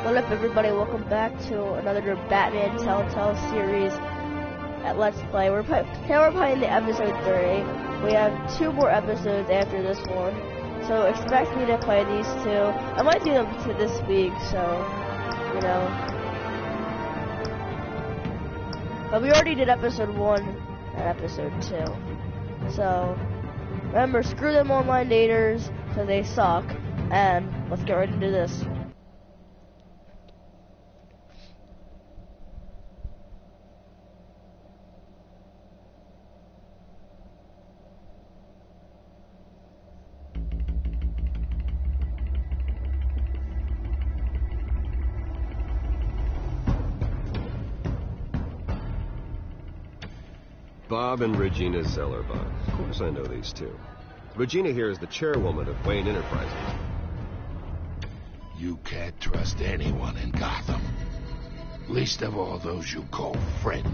What up, everybody? Welcome back to another Batman Telltale series at Let's Play. We're playing the episode 3. We have 2 more episodes after this one, so expect me to play these 2. I might do them this week, so, you know. But we already did episode 1 and episode 2. So, remember, screw them online daters, because they suck. And let's get right into this. Bob and Regina Zellerbach. Of course I know these two. Regina here is the chairwoman of Wayne Enterprises. You can't trust anyone in Gotham. Least of all those you call friend.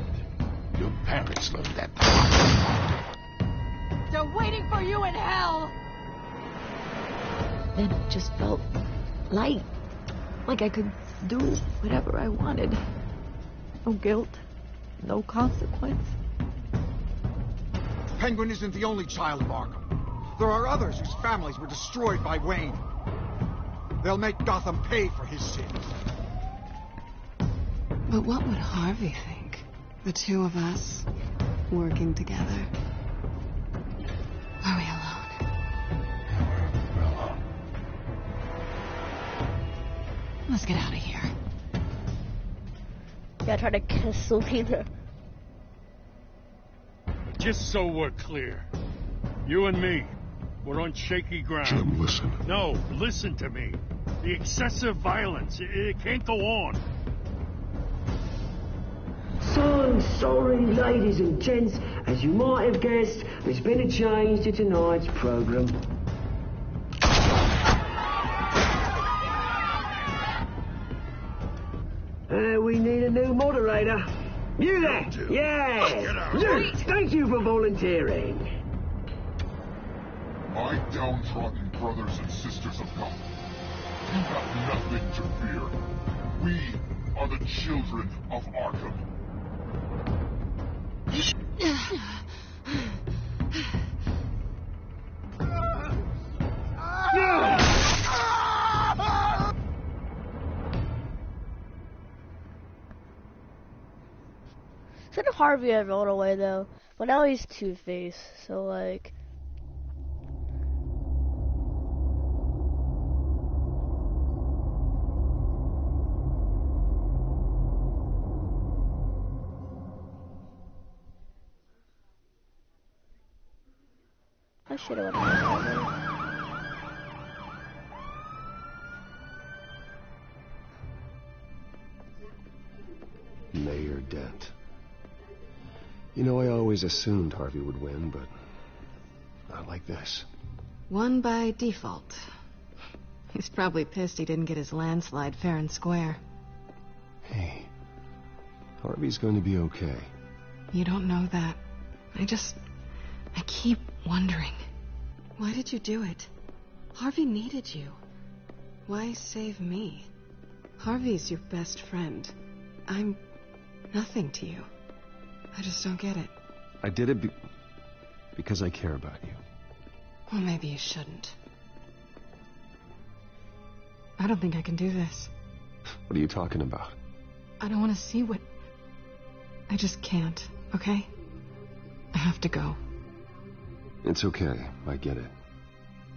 Your parents learned that. They're waiting for you in hell! Then it just felt light. Like I could do whatever I wanted. No guilt. No consequence. Penguin isn't the only child of Arkham. There are others whose families were destroyed by Wayne. They'll make Gotham pay for his sins. But what would Harvey think? The two of us, working together. Are we alone? We're alone. Let's get out of here. Yeah, try to kiss Selena. Just so we're clear, you and me, we're on shaky ground. Jim, listen. No, listen to me. The excessive violence, it can't go on. So sorry, ladies and gents. As you might have guessed, there's been a change to tonight's program. We need a new moderator. You there? Yeah! Luke, thank you for volunteering. My downtrodden brothers and sisters of Gotham, you have nothing to fear. We are the children of Arkham. Instead of Harvey I rolled away though, but now he's Two-Face, so like... I should have went Harvey. Mayor Dent. You know, I always assumed Harvey would win, but not like this. Won by default. He's probably pissed he didn't get his landslide fair and square. Hey, Harvey's going to be okay. You don't know that. I keep wondering. Why did you do it? Harvey needed you. Why save me? Harvey's your best friend. I'm nothing to you. I just don't get it. I did it because I care about you. Well, maybe you shouldn't. I don't think I can do this. What are you talking about? I don't want to see what... I just can't, okay? I have to go. It's okay. I get it.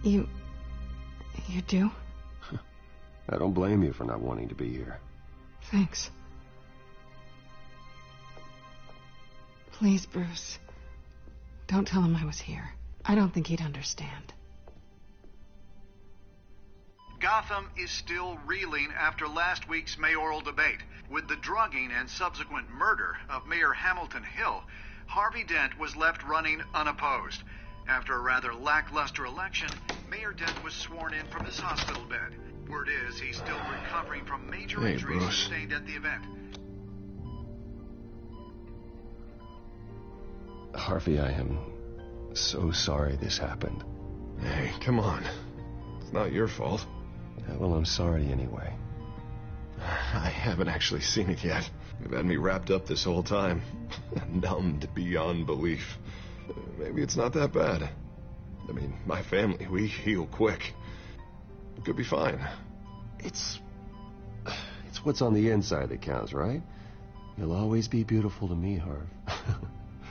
You do? I don't blame you for not wanting to be here. Thanks. Please, Bruce. Don't tell him I was here. I don't think he'd understand. Gotham is still reeling after last week's mayoral debate. With the drugging and subsequent murder of Mayor Hamilton Hill, Harvey Dent was left running unopposed. After a rather lackluster election, Mayor Dent was sworn in from his hospital bed. Word is he's still recovering from major injuries sustained at the event. Harvey, I am so sorry this happened. Hey, come on. It's not your fault. Yeah, well, I'm sorry anyway. I haven't actually seen it yet. You've had me wrapped up this whole time. Numbed beyond belief. Maybe it's not that bad. I mean, my family, we heal quick. Could be fine. It's what's on the inside that counts, right? You'll always be beautiful to me, Harv.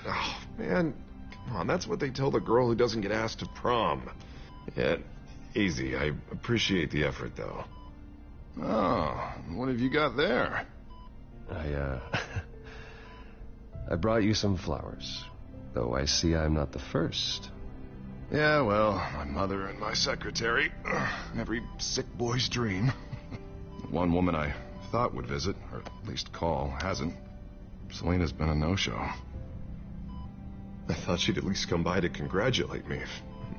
Oh, man. Come on, that's what they tell the girl who doesn't get asked to prom. Yeah, easy. I appreciate the effort, though. Oh, what have you got there? I brought you some flowers. Though I see I'm not the first. Yeah, well, my mother and my secretary. Every sick boy's dream. One woman I thought would visit, or at least call, hasn't. Selena's been a no-show. I thought she'd at least come by to congratulate me, if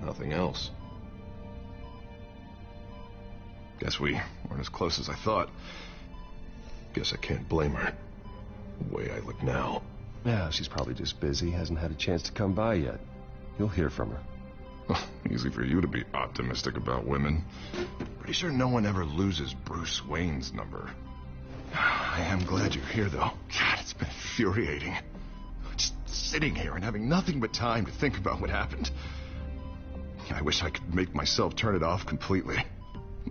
nothing else. Guess we weren't as close as I thought. Guess I can't blame her. The way I look now. Yeah, she's probably just busy, hasn't had a chance to come by yet. You'll hear from her. Easy for you to be optimistic about women. Pretty sure no one ever loses Bruce Wayne's number. I am glad you're here, though. God, it's been infuriating. Just sitting here and having nothing but time to think about what happened. I wish I could make myself turn it off completely.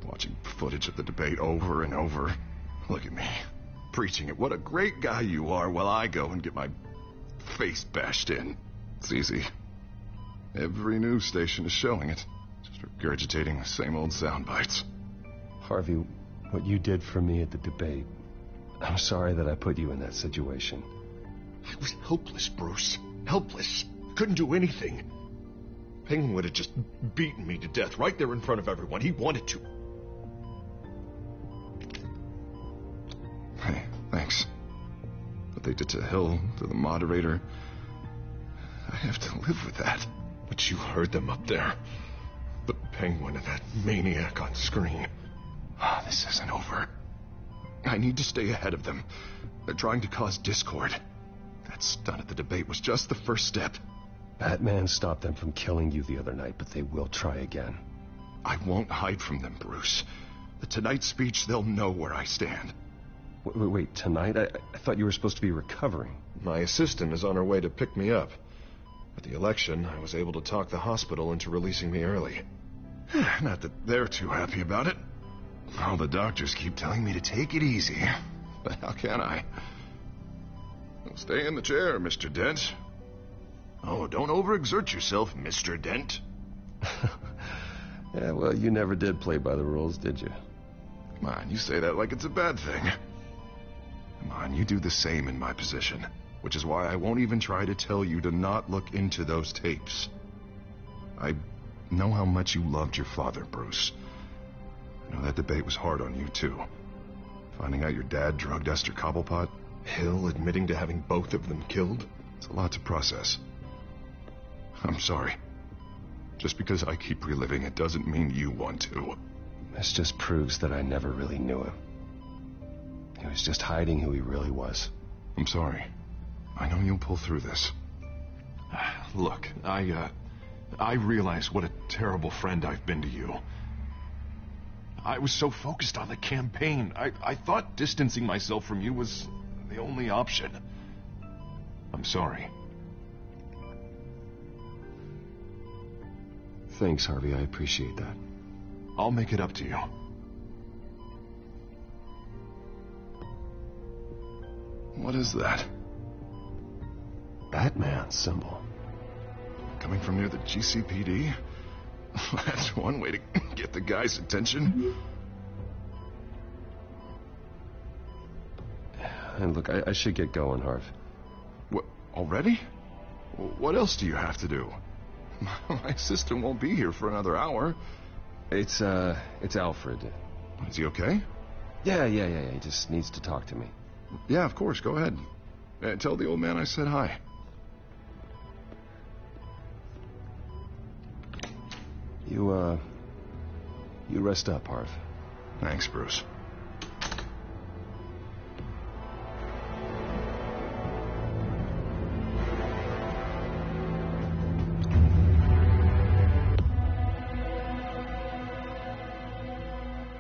Watching footage of the debate over and over. Look at me, preaching it. What a great guy you are, while I go and get my face bashed in. It's easy. Every news station is showing it. Just regurgitating the same old sound bites. Harvey, what you did for me at the debate. I'm sorry that I put you in that situation. I was helpless, Bruce. Helpless. Couldn't do anything. Penguin would have just beaten me to death right there in front of everyone. He wanted to. Hey, thanks. What they did to Hill, to the moderator, I have to live with that. But you heard them up there. The Penguin and that maniac on screen. This isn't over. I need to stay ahead of them. They're trying to cause discord. That stunt at the debate was just the first step. Batman stopped them from killing you the other night, but they will try again. I won't hide from them, Bruce. The Tonight speech, they'll know where I stand. Wait, tonight? I thought you were supposed to be recovering. My assistant is on her way to pick me up. At the election, I was able to talk the hospital into releasing me early. Not that they're too happy about it. All the doctors keep telling me to take it easy. But how can I? Stay in the chair, Mr. Dent. Oh, don't overexert yourself, Mr. Dent. Yeah, well, you never did play by the rules, did you? Come on, you say that like it's a bad thing. Come on, you do the same in my position. Which is why I won't even try to tell you to not look into those tapes. I know how much you loved your father, Bruce. I know that debate was hard on you, too. Finding out your dad drugged Esther Cobblepot, Hill admitting to having both of them killed. It's a lot to process. I'm sorry. Just because I keep reliving it doesn't mean you want to. This just proves that I never really knew him. He was just hiding who he really was. I'm sorry. I know you'll pull through this. Look, I realize what a terrible friend I've been to you. I was so focused on the campaign. I thought distancing myself from you was the only option. I'm sorry. Thanks, Harvey. I appreciate that. I'll make it up to you. What is that? Batman symbol. Coming from near the GCPD? That's one way to get the guy's attention. And look, I should get going, Harv. What, already? What else do you have to do? My assistant won't be here for another hour. It's Alfred. Is he okay? Yeah. He just needs to talk to me. Yeah, of course. Go ahead. Tell the old man I said hi. You rest up, Harv. Thanks, Bruce.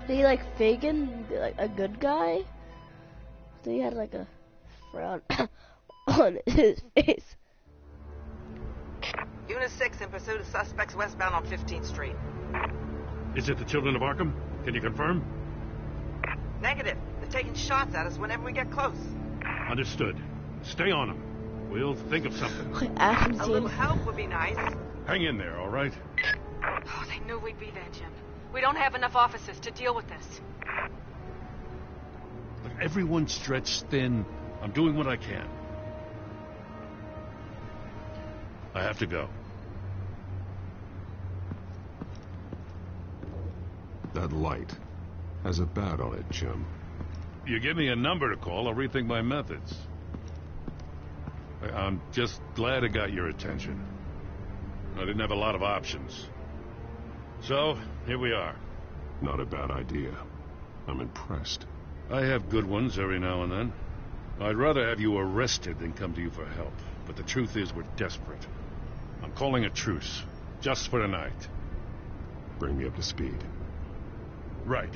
Did he like Fagin, like a good guy? So he had like a frown on his face. Unit 6 in pursuit of suspects westbound on 15th Street. Is it the Children of Arkham? Can you confirm? Negative. They're taking shots at us whenever we get close. Understood. Stay on them. We'll think of something. A little help would be nice. Hang in there, all right? Oh, they knew we'd be there, Jim. We don't have enough officers to deal with this. Look, everyone's stretched thin. I'm doing what I can. I have to go. That light has a bat on it, Jim. You give me a number to call, I'll rethink my methods. I'm just glad it got your attention. I didn't have a lot of options. So, here we are. Not a bad idea. I'm impressed. I have good ones every now and then. I'd rather have you arrested than come to you for help. But the truth is we're desperate. I'm calling a truce. Just for tonight. Bring me up to speed. Right.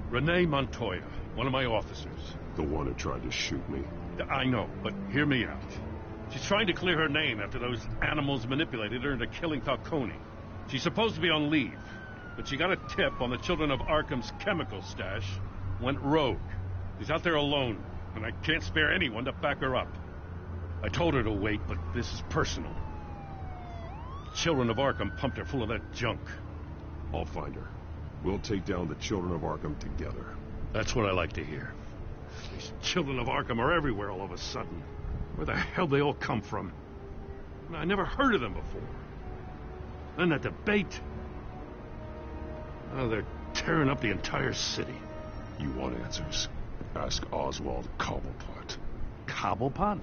Renee Montoya, one of my officers. The one who tried to shoot me. I know, but hear me out. She's trying to clear her name after those animals manipulated her into killing Falcone. She's supposed to be on leave, but she got a tip on the Children of Arkham's chemical stash, went rogue. She's out there alone, and I can't spare anyone to back her up. I told her to wait, but this is personal. The Children of Arkham pumped her full of that junk. I'll find her. We'll take down the Children of Arkham together. That's what I like to hear. These Children of Arkham are everywhere all of a sudden. Where the hell they all come from? I never heard of them before. Then that debate. Oh, they're tearing up the entire city. You want answers? Ask Oswald Cobblepot. Cobblepot?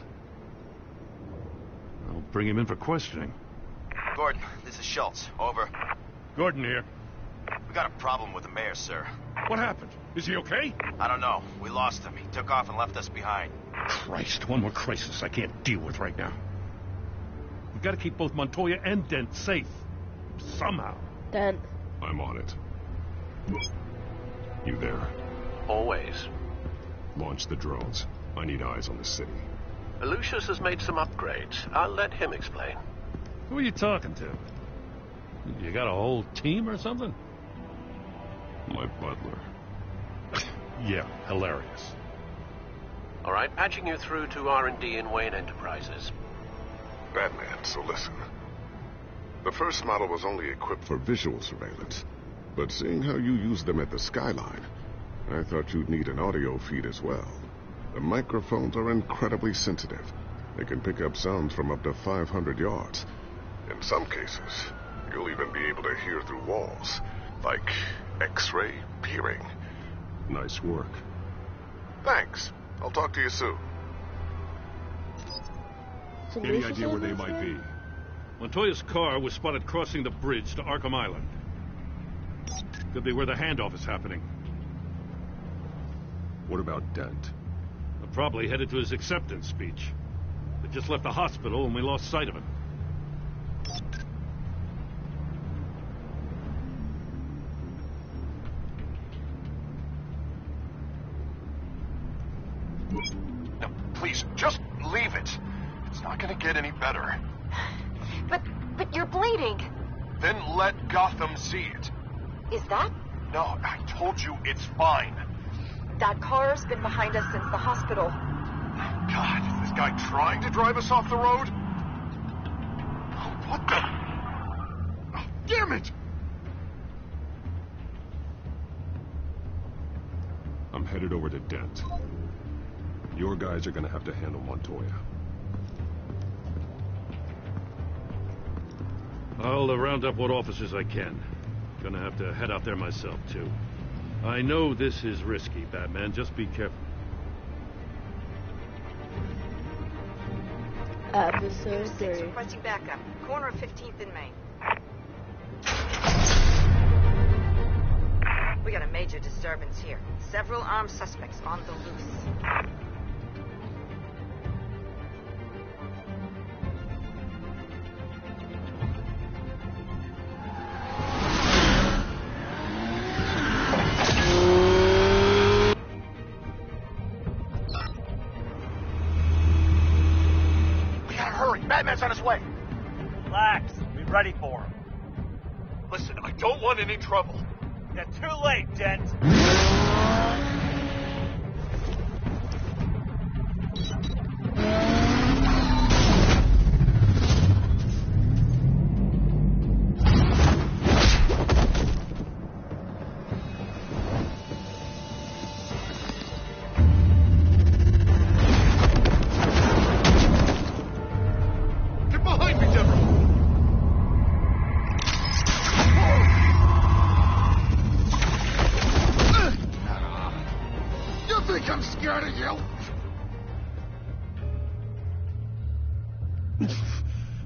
I'll bring him in for questioning. Gordon, this is Schultz. Over. Gordon here. We got a problem with the mayor, sir. What happened? Is he okay? I don't know. We lost him. He took off and left us behind. Christ, one more crisis I can't deal with right now. We've got to keep both Montoya and Dent safe. Somehow. Dent. I'm on it. You there? Always. Launch the drones. I need eyes on the city. Lucius has made some upgrades. I'll let him explain. Who are you talking to? You got a whole team or something? My butler. Yeah, hilarious. All right, patching you through to R&D in Wayne Enterprises. Batman, so listen. The first model was only equipped for visual surveillance. But seeing how you use them at the skyline, I thought you'd need an audio feed as well. The microphones are incredibly sensitive. They can pick up sounds from up to 500 yards. In some cases, you'll even be able to hear through walls, like X-ray peering. Nice work. Thanks. I'll talk to you soon. So Any idea where they might be? Montoya's car was spotted crossing the bridge to Arkham Island. Could be where the handoff is happening. What about Dent? They're probably headed to his acceptance speech. They just left the hospital and we lost sight of him. Now, please, just leave it. It's not gonna get any better. But you're bleeding. Then let Gotham see it. Is that? No, I told you it's fine. That car's been behind us since the hospital. God, is this guy trying to drive us off the road? What the? Oh, damn it! I'm headed over to Dent. Your guys are gonna have to handle Montoya. I'll round up what officers I can. Gonna have to head out there myself, too. I know this is risky, Batman. Just be careful. Episode 3. Requesting backup. Corner of 15th and Main. We got a major disturbance here. Several armed suspects on the loose. way. Relax. Be ready for him. Listen, I don't want any trouble. You're too late, gent.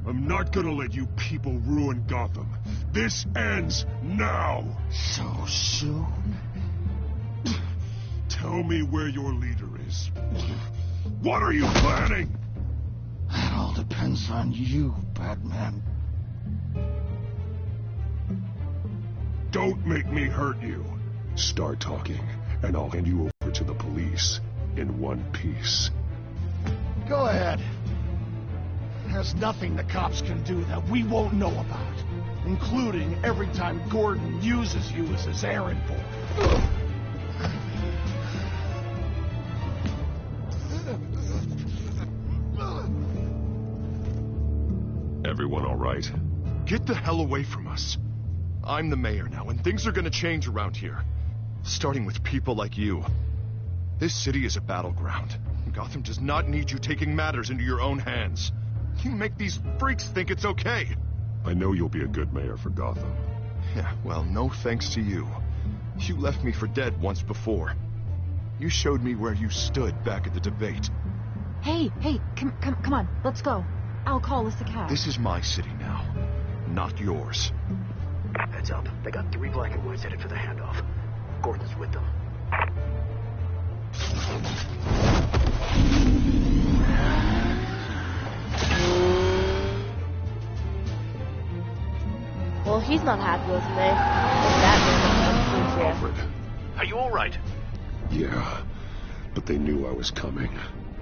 I'm not gonna let you people ruin Gotham. This ends now. So soon? Tell me where your leader is. What are you planning? That all depends on you, Batman. Don't make me hurt you. Start talking, and I'll hand you over to the police in one piece. Go ahead. There's nothing the cops can do that we won't know about, including every time Gordon uses you as his errand boy. Everyone all right? Get the hell away from us. I'm the mayor now, and things are gonna change around here. Starting with people like you. This city is a battleground. Gotham does not need you taking matters into your own hands. You make these freaks think it's okay. I know you'll be a good mayor for Gotham. Yeah, well, no thanks to you. You left me for dead once before. You showed me where you stood back at the debate. Hey, come on, let's go. I'll call us a cab. This is my city now, not yours. Heads up. They got 3 black and whites headed for the handoff. Gordon's with them. Well, he's not happy with me. Batman. Alfred. Are you all right? Yeah, but they knew I was coming.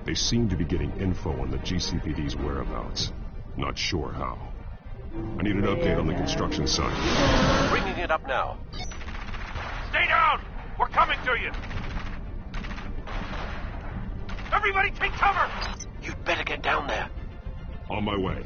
They seem to be getting info on the GCPD's whereabouts. Not sure how. I need an update on the construction site. Bringing it up now. Stay down! We're coming to you! Everybody take cover! You'd better get down there. On my way.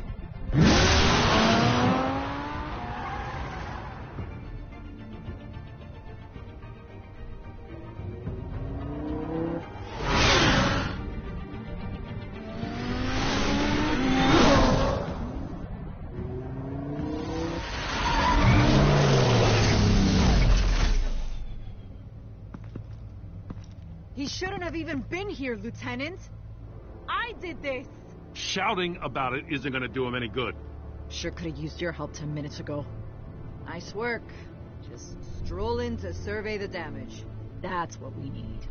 He shouldn't have even been here, Lieutenant. I did this. Shouting about it isn't gonna do him any good. Sure could have used your help 10 minutes ago. Nice work. Just stroll in to survey the damage. That's what we need.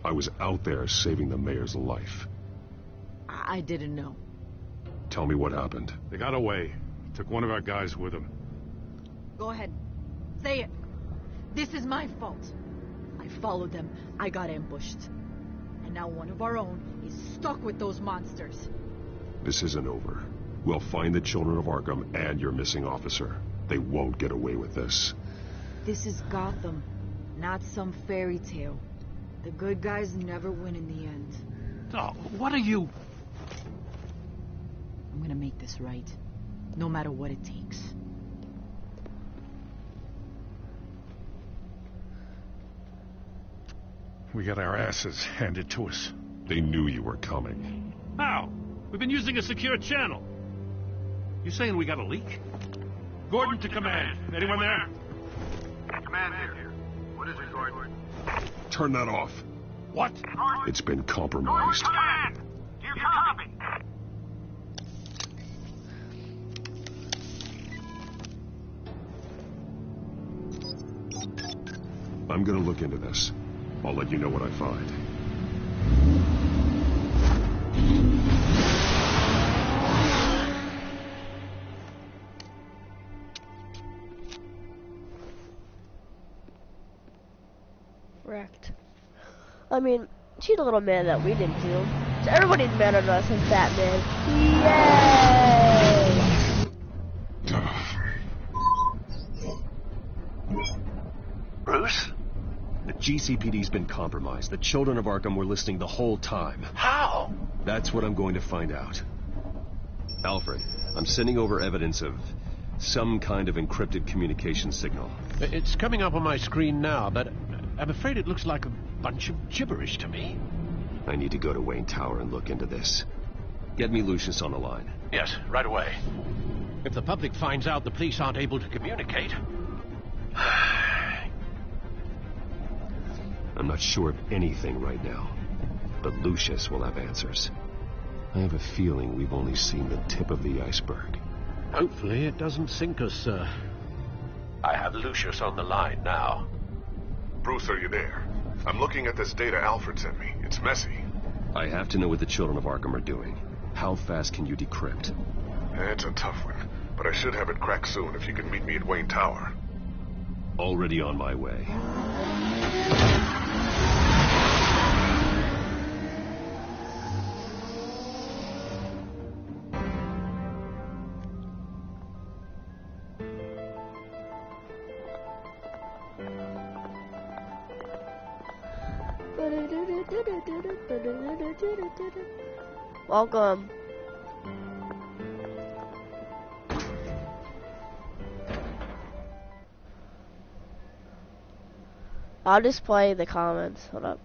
I was out there saving the mayor's life. I didn't know. Tell me what happened. They got away. Took one of our guys with them. Go ahead. Say it. This is my fault. I followed them. I got ambushed. And now one of our own is stuck with those monsters. This isn't over. We'll find the children of Arkham and your missing officer. They won't get away with this. This is Gotham, not some fairy tale. The good guys never win in the end. Oh, what are you... I'm gonna make this right. No matter what it takes. We got our asses handed to us. They knew you were coming. How? We've been using a secure channel. You saying we got a leak? Gordon to command. Anyone there? Command here. What is it, Gordon? Turn that off. What? It's been compromised. Command! Do you copy? I'm gonna look into this. I'll let you know what I find. Wrecked. I mean, she's a little mad that we didn't do. So everybody's mad at us as Batman. Yay! Bruce? The GCPD's been compromised. The children of Arkham were listening the whole time. How? That's what I'm going to find out. Alfred, I'm sending over evidence of some kind of encrypted communication signal. It's coming up on my screen now, but I'm afraid it looks like a bunch of gibberish to me. I need to go to Wayne Tower and look into this. Get me Lucius on the line. Yes, right away. If the public finds out the police aren't able to communicate... I'm not sure of anything right now, but Lucius will have answers. I have a feeling we've only seen the tip of the iceberg. Hopefully it doesn't sink us, sir. I have Lucius on the line now. Bruce, are you there? I'm looking at this data Alfred sent me. It's messy. I have to know what the children of Arkham are doing. How fast can you decrypt? It's a tough one, but I should have it cracked soon if you can meet me at Wayne Tower. Already on my way. Welcome. I'll just play the comments. Hold up.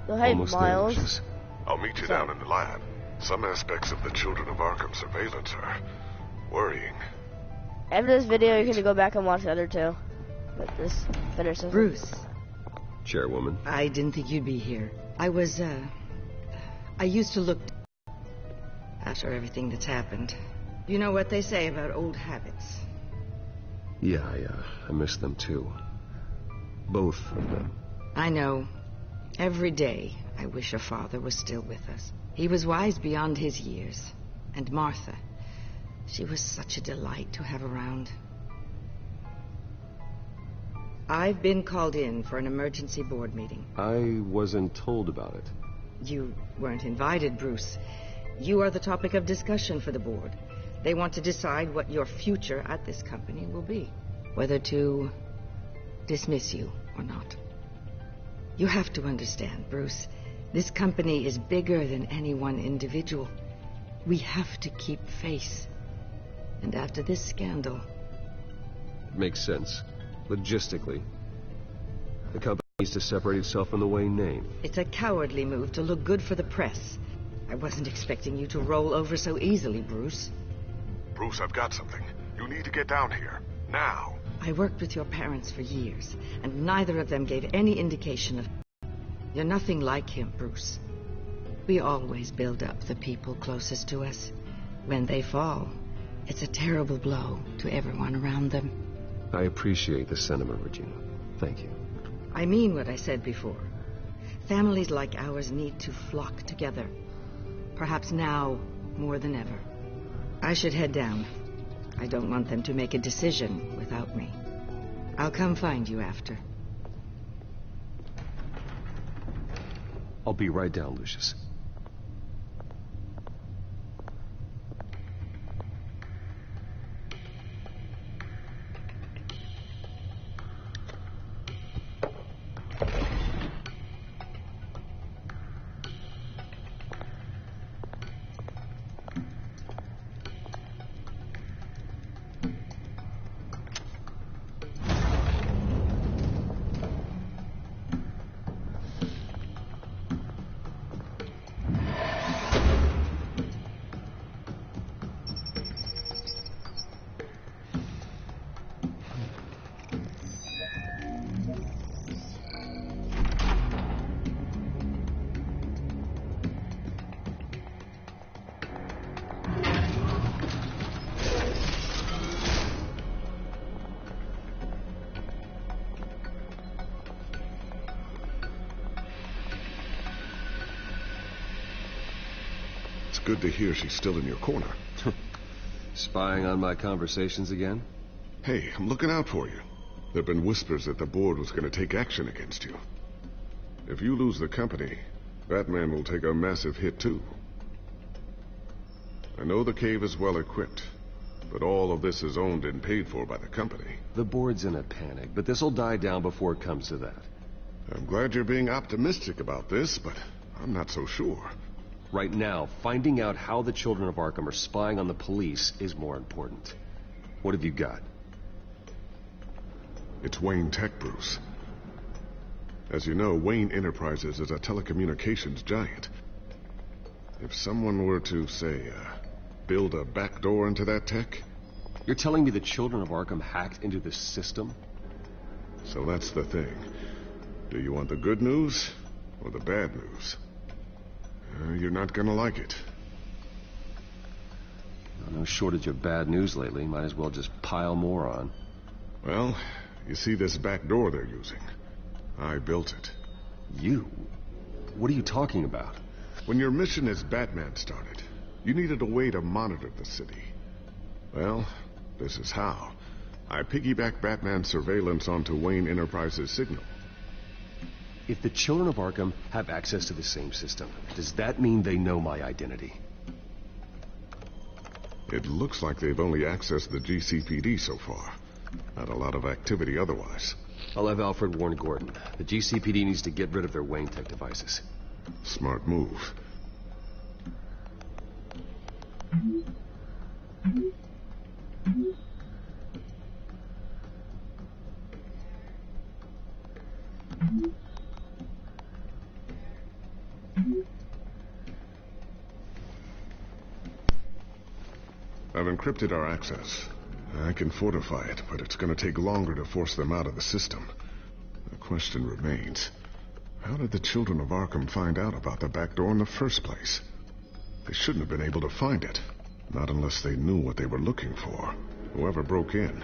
Oh, hey, Almost Miles. there, I'll meet you down in the lab. Some aspects of the Children of Arkham surveillance are worrying. After this video, you're gonna go back and watch the other two. But this finishes. Bruce. Chairwoman. I didn't think you'd be here. I used to look... After everything that's happened. You know what they say about old habits. Yeah, I miss them too. Both of them. I know. Every day, I wish a father was still with us. He was wise beyond his years. And Martha, she was such a delight to have around. I've been called in for an emergency board meeting. I wasn't told about it. You weren't invited, Bruce. You are the topic of discussion for the board. They want to decide what your future at this company will be. Whether to dismiss you or not. You have to understand, Bruce. This company is bigger than any one individual. We have to keep face. And after this scandal... Makes sense. Logistically. The company needs to separate itself from the Wayne name. It's a cowardly move to look good for the press. I wasn't expecting you to roll over so easily, Bruce. Bruce, I've got something. You need to get down here. Now. I worked with your parents for years, and neither of them gave any indication of... You're nothing like him, Bruce. We always build up the people closest to us. When they fall, it's a terrible blow to everyone around them. I appreciate the sentiment, Regina. Thank you. I mean what I said before. Families like ours need to flock together. Perhaps now more than ever. I should head down. I don't want them to make a decision without me. I'll come find you after. I'll be right down, Lucius. Good to hear she's still in your corner. Spying on my conversations again? Hey, I'm looking out for you. There have been whispers that the board was going to take action against you. If you lose the company, Batman will take a massive hit too. I know the cave is well equipped, but all of this is owned and paid for by the company. The board's in a panic, but this'll die down before it comes to that. I'm glad you're being optimistic about this, but I'm not so sure. Right now, finding out how the children of Arkham are spying on the police is more important. What have you got? It's Wayne Tech, Bruce. As you know, Wayne Enterprises is a telecommunications giant. If someone were to, say, build a backdoor into that tech... You're telling me the children of Arkham hacked into this system? So that's the thing. Do you want the good news or the bad news? You're not gonna like it. No shortage of bad news lately. Might as well just pile more on. Well, you see this back door they're using? I built it. You? What are you talking about? When your mission as Batman started, you needed a way to monitor the city. Well, this is how. I piggybacked Batman's surveillance onto Wayne Enterprises' signal. If the children of Arkham have access to the same system, does that mean they know my identity? It looks like they've only accessed the GCPD so far. Not a lot of activity otherwise. I'll have Alfred warn Gordon. The GCPD needs to get rid of their Wayne Tech devices. Smart move. I've encrypted our access. I can fortify it, but it's going to take longer to force them out of the system. The question remains, how did the children of Arkham find out about the back door in the first place? They shouldn't have been able to find it. Not unless they knew what they were looking for. Whoever broke in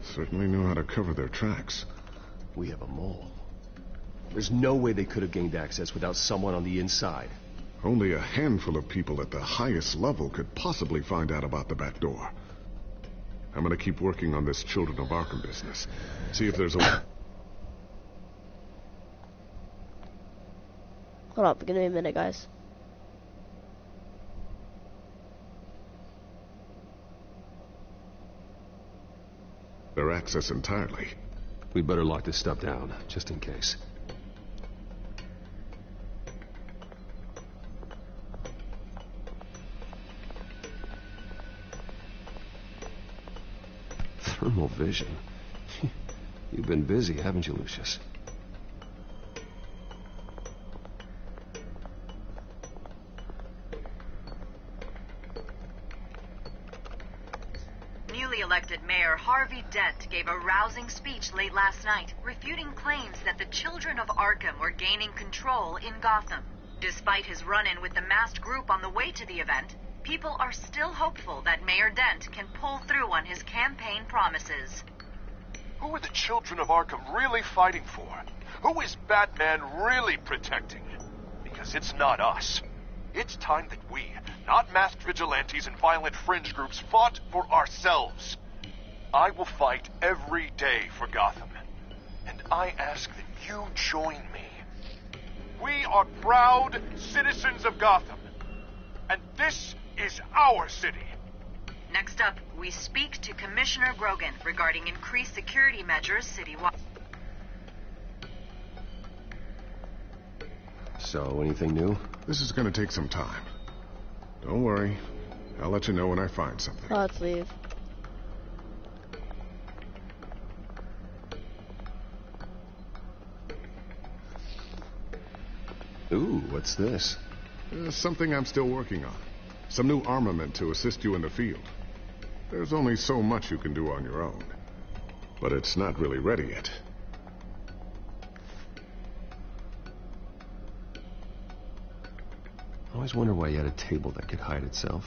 certainly knew how to cover their tracks. We have a mole. There's no way they could have gained access without someone on the inside. Only a handful of people at the highest level could possibly find out about the back door. I'm gonna keep working on this Children of Arkham business. See if there's a... Hold up, give me a minute, guys. Their access entirely. We better lock this stuff down, just in case. Thermal vision. You've been busy, haven't you, Lucius? Newly elected Mayor Harvey Dent gave a rousing speech late last night, refuting claims that the children of Arkham were gaining control in Gotham. Despite his run-in with the masked group on the way to the event, people are still hopeful that Mayor Dent can pull through on his campaign promises. Who are the children of Arkham really fighting for? Who is Batman really protecting? Because it's not us. It's time that we, not masked vigilantes and violent fringe groups, fought for ourselves. I will fight every day for Gotham. And I ask that you join me. We are proud citizens of Gotham. And this is our city. Next up, we speak to Commissioner Grogan regarding increased security measures citywide. So, anything new? This is gonna take some time. Don't worry. I'll let you know when I find something. Let's leave. Ooh, what's this? Something I'm still working on. Some new armament to assist you in the field. There's only so much you can do on your own. But it's not really ready yet. I always wonder why you had a table that could hide itself.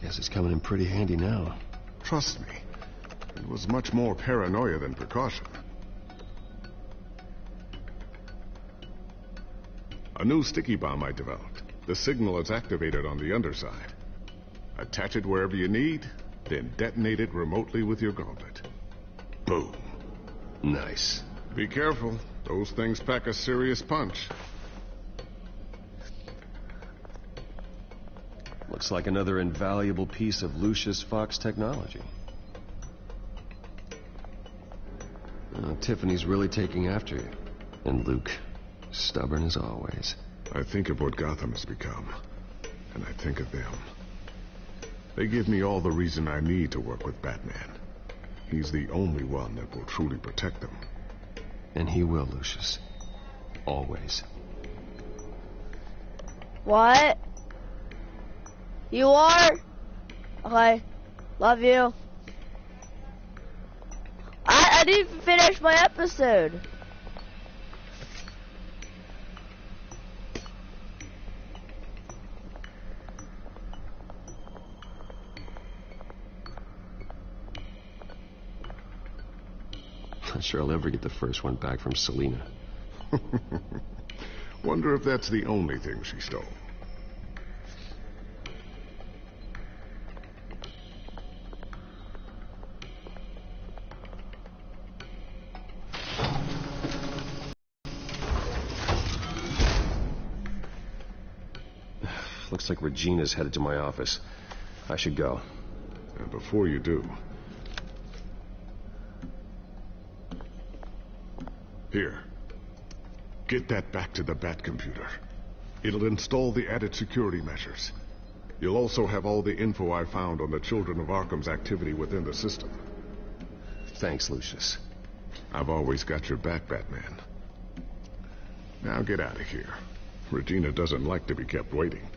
Guess it's coming in pretty handy now. Trust me. It was much more paranoia than precaution. A new sticky bomb I developed. The signal is activated on the underside. Attach it wherever you need, then detonate it remotely with your gauntlet. Boom. Nice. Be careful. Those things pack a serious punch. Looks like another invaluable piece of Lucius Fox technology. Tiffany's really taking after you. And Luke, stubborn as always. I think of what Gotham has become, and I think of them. They give me all the reason I need to work with Batman. He's the only one that will truly protect them. And he will, Lucius. Always. What? You are? Okay. Love you. I didn't even finish my episode. Not sure I'll ever get the first one back from Selina. Wonder if that's the only thing she stole. Looks like Regina's headed to my office. I should go. And before you do... Here. Get that back to the Bat computer. It'll install the added security measures. You'll also have all the info I found on the Children of Arkham's activity within the system. Thanks, Lucius. I've always got your back, Batman. Now get out of here. Regina doesn't like to be kept waiting.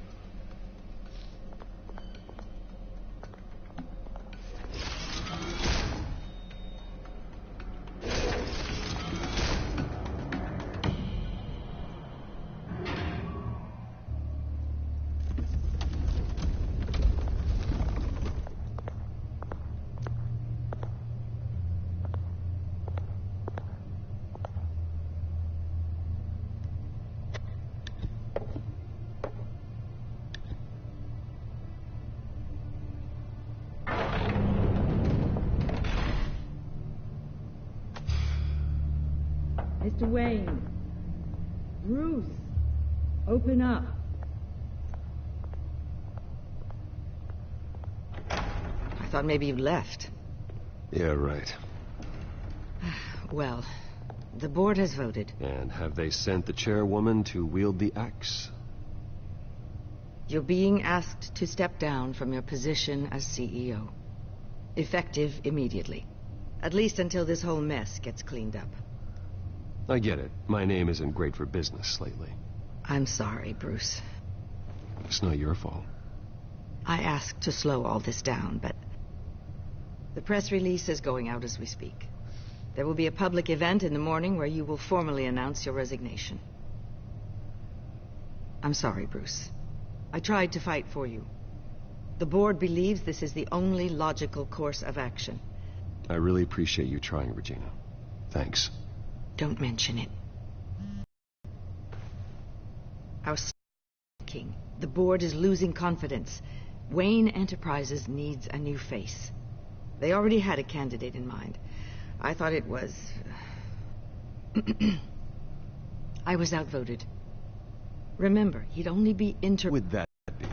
Mr. Wayne. Bruce. Open up. I thought maybe you'd left. Yeah, right. Well, the board has voted. And have they sent the chairwoman to wield the axe? You're being asked to step down from your position as CEO. Effective immediately. At least until this whole mess gets cleaned up. I get it. My name isn't great for business lately. I'm sorry, Bruce. It's not your fault. I asked to slow all this down, but... the press release is going out as we speak. There will be a public event in the morning where you will formally announce your resignation. I'm sorry, Bruce. I tried to fight for you. The board believes this is the only logical course of action. I really appreciate you trying, Regina. Thanks. Don't mention it. Our King. The board is losing confidence. Wayne Enterprises needs a new face. They already had a candidate in mind. I thought it was... I was outvoted. Remember, he'd only be Would that be?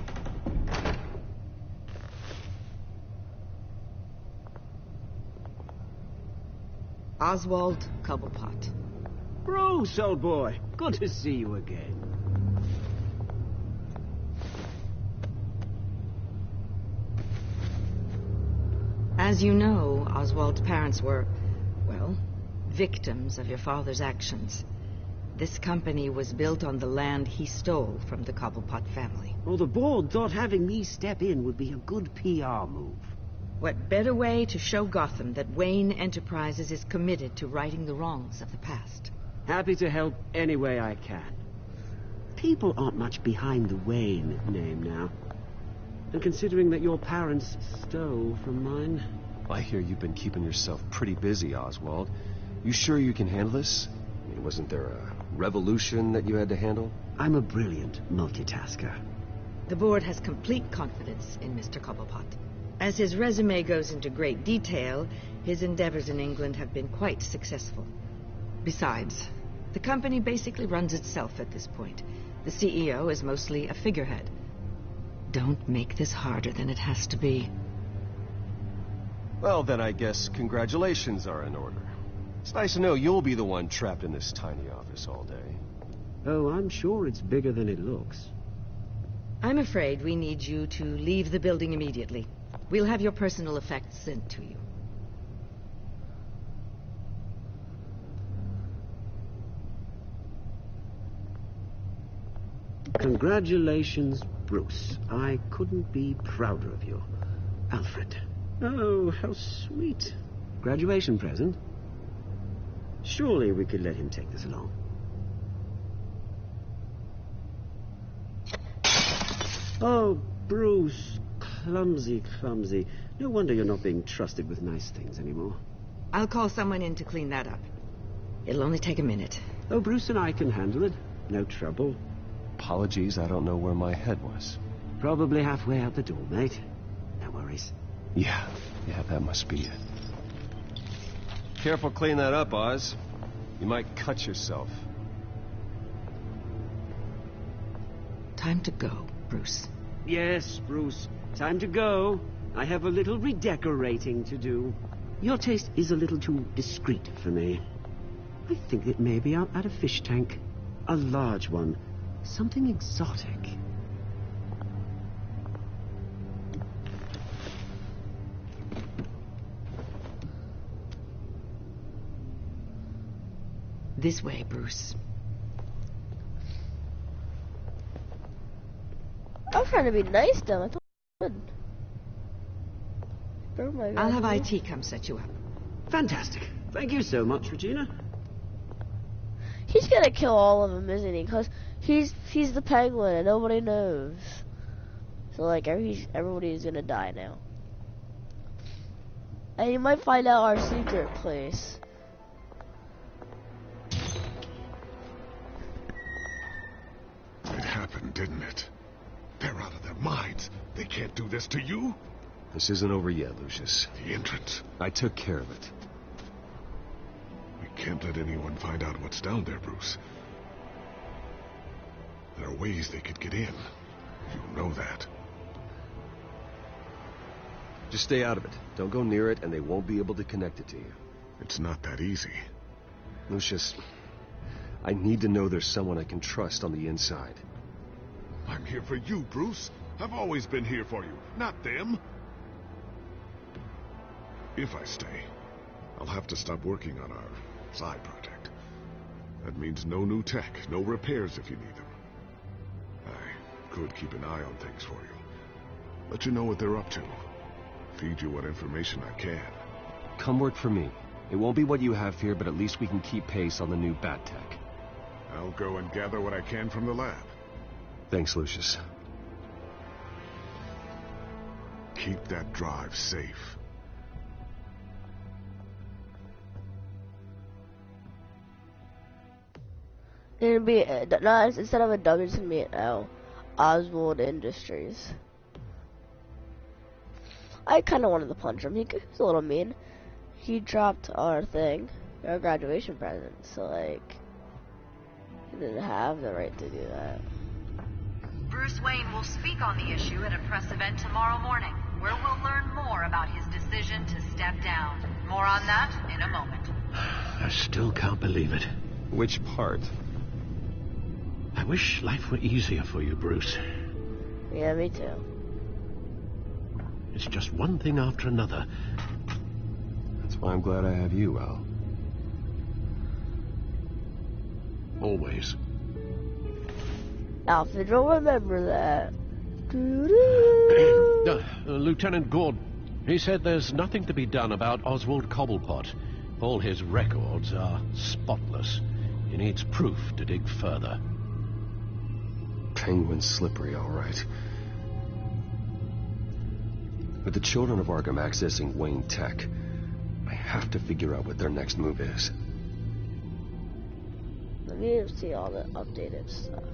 Oswald Cobblepot. Bruce, old boy. Good to see you again. As you know, Oswald's parents were, well, victims of your father's actions. This company was built on the land he stole from the Cobblepot family. Well, the board thought having me step in would be a good PR move. What better way to show Gotham that Wayne Enterprises is committed to righting the wrongs of the past? Happy to help any way I can. People aren't much behind the Wayne name now. And considering that your parents stole from mine... I hear you've been keeping yourself pretty busy, Oswald. You sure you can handle this? I mean, wasn't there a revolution that you had to handle? I'm a brilliant multitasker. The board has complete confidence in Mr. Cobblepot. As his resume goes into great detail, his endeavors in England have been quite successful. Besides, the company basically runs itself at this point. The CEO is mostly a figurehead. Don't make this harder than it has to be. Well, then I guess congratulations are in order. It's nice to know you'll be the one trapped in this tiny office all day. Oh, I'm sure it's bigger than it looks. I'm afraid we need you to leave the building immediately. We'll have your personal effects sent to you. Congratulations, Bruce. I couldn't be prouder of you. Alfred. Oh, how sweet. Graduation present? Surely we could let him take this along. Oh, Bruce. Clumsy, clumsy. No wonder you're not being trusted with nice things anymore. I'll call someone in to clean that up. It'll only take a minute. Oh, Bruce and I can handle it. No trouble. Apologies, I don't know where my head was. Probably halfway out the door, mate. No worries. Yeah, that must be it. Careful clean that up, Oz. You might cut yourself. Time to go, Bruce. Yes, Bruce. Time to go. I have a little redecorating to do. Your taste is a little too discreet for me. I think that maybe I'll add a fish tank. A large one. Something exotic. This way, Bruce. I'm trying to be nice to him. I thought I would. Oh my God. I'll have IT come set you up. Fantastic. Thank you so much, Regina. He's gonna kill all of them, isn't he? Because he's the penguin and nobody knows. So like everybody's gonna die now. And you might find out our secret place. It happened, didn't it? They're out of their minds. They can't do this to you. This isn't over yet, Lucius. The entrance. I took care of it. We can't let anyone find out what's down there, Bruce. There are ways they could get in. You know that. Just stay out of it. Don't go near it, and they won't be able to connect it to you. It's not that easy. Lucius, I need to know there's someone I can trust on the inside. I'm here for you, Bruce. I've always been here for you, not them. If I stay, I'll have to stop working on our side project. That means no new tech, no repairs if you need them. I could keep an eye on things for you. Let you know what they're up to. Feed you what information I can. Come work for me. It won't be what you have here, but at least we can keep pace on the new bat tech. I'll go and gather what I can from the lab. Thanks, Lucius. Keep that drive safe. It'll be not instead of a W, it's gonna be an L. Oswald Industries. I kind of wanted to punch him. He was a little mean. He dropped our thing, our graduation present. So like, he didn't have the right to do that. Bruce Wayne will speak on the issue at a press event tomorrow morning, where we'll learn more about his decision to step down. More on that in a moment. I still can't believe it. Which part? I wish life were easier for you, Bruce. Yeah, me too. It's just one thing after another. That's why I'm glad I have you, Al. Always. Alfred will remember that. Lieutenant Gordon, he said there's nothing to be done about Oswald Cobblepot. All his records are spotless. He needs proof to dig further. Penguin's slippery, all right. With the children of Arkham accessing Wayne Tech, I have to figure out what their next move is. Let me see all the updated stuff.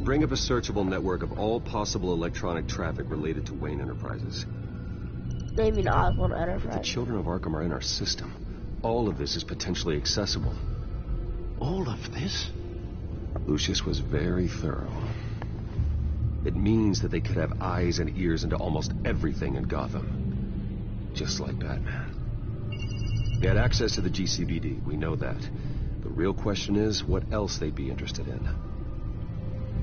Bring up a searchable network of all possible electronic traffic related to Wayne Enterprises. They mean Oswald Enterprise. If the children of Arkham are in our system, all of this is potentially accessible. All of this? Lucius was very thorough. It means that they could have eyes and ears into almost everything in Gotham. Just like Batman. They had access to the GCPD, we know that. The real question is, what else they'd be interested in.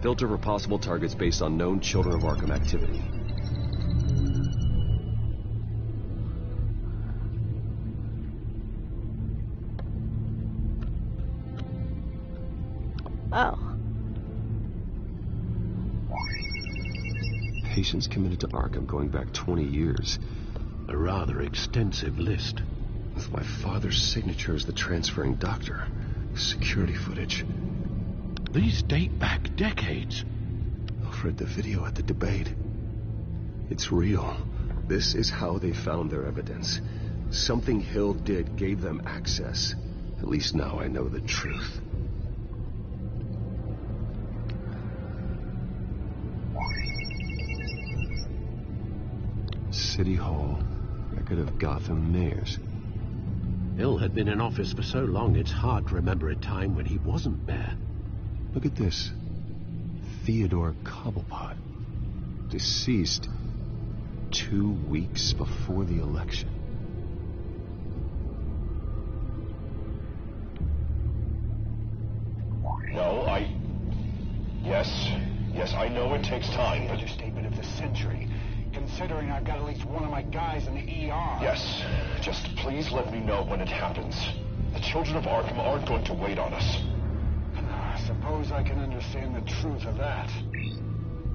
Filter for possible targets based on known Children of Arkham activity. Oh. Patients committed to Arkham going back 20 years. A rather extensive list. With my father's signature as the transferring doctor. Security footage. These date back decades. I've read the video at the debate. It's real. This is how they found their evidence. Something Hill did gave them access. At least now I know the truth. City Hall. Record of Gotham mayors. Hill had been in office for so long it's hard to remember a time when he wasn't there. Look at this. Theodore Cobblepot. Deceased 2 weeks before the election. No, Yes, I know it takes time, but... Understatement of the century. Considering I've got at least one of my guys in the ER. Yes, just please let me know when it happens. The children of Arkham aren't going to wait on us. I suppose I can understand the truth of that.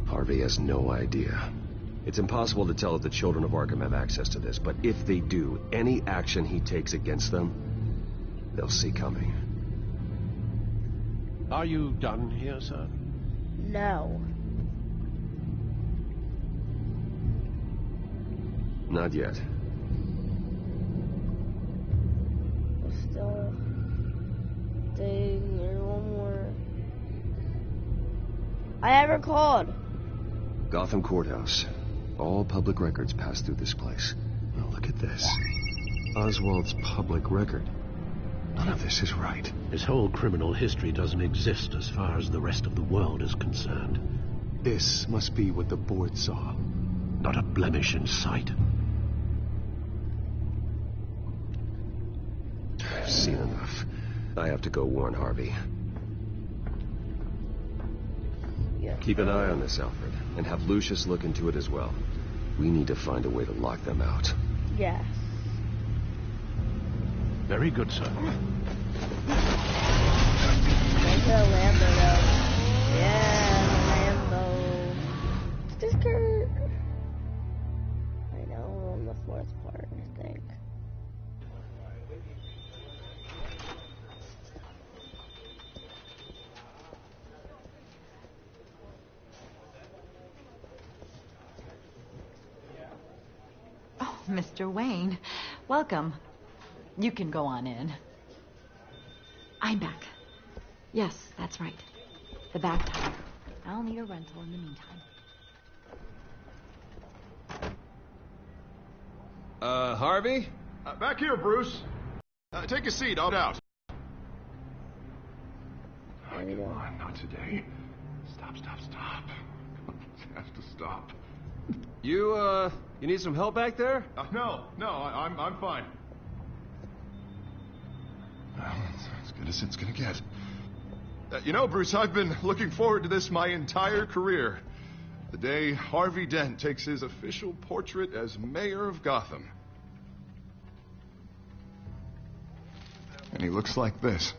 Harvey has no idea. It's impossible to tell if the children of Arkham have access to this, but if they do, any action he takes against them, they'll see coming. Are you done here, sir? No. Not yet. Still thing, there's one more. I haven't called. Gotham Courthouse. All public records pass through this place. Now look at this. Oswald's public record. None of this is right. His whole criminal history doesn't exist as far as the rest of the world is concerned. This must be what the board saw. Not a blemish in sight. I've seen enough. I have to go warn Harvey. Yeah. Keep an eye on this, Alfred, and have Lucius look into it as well. We need to find a way to lock them out. Yes. Very good, sir. There's a Lambo, though. Yeah, Lambo. Sticker. I know, we're on the fourth part, I think. Oh, Mr. Wayne, welcome. You can go on in. I'm back. Yes, that's right. The back tire. I'll need a rental in the meantime. Harvey? Back here, Bruce. Take a seat, I'll out. There we go. Come on, not today. Stop. It has to stop. You need some help back there? No, I'm fine. Well, as good as it's gonna get. You know, Bruce, I've been looking forward to this my entire career. The day Harvey Dent takes his official portrait as mayor of Gotham. And he looks like this.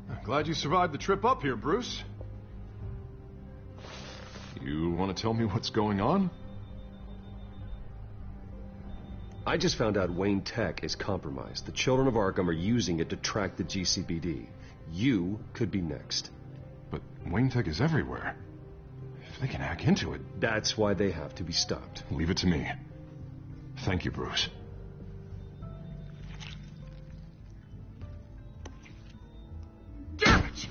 I'm glad you survived the trip up here, Bruce. You want to tell me what's going on? I just found out Wayne Tech is compromised. The children of Arkham are using it to track the GCPD. You could be next. But Wayne Tech is everywhere. If they can hack into it... That's why they have to be stopped. Leave it to me. Thank you, Bruce. Damn it!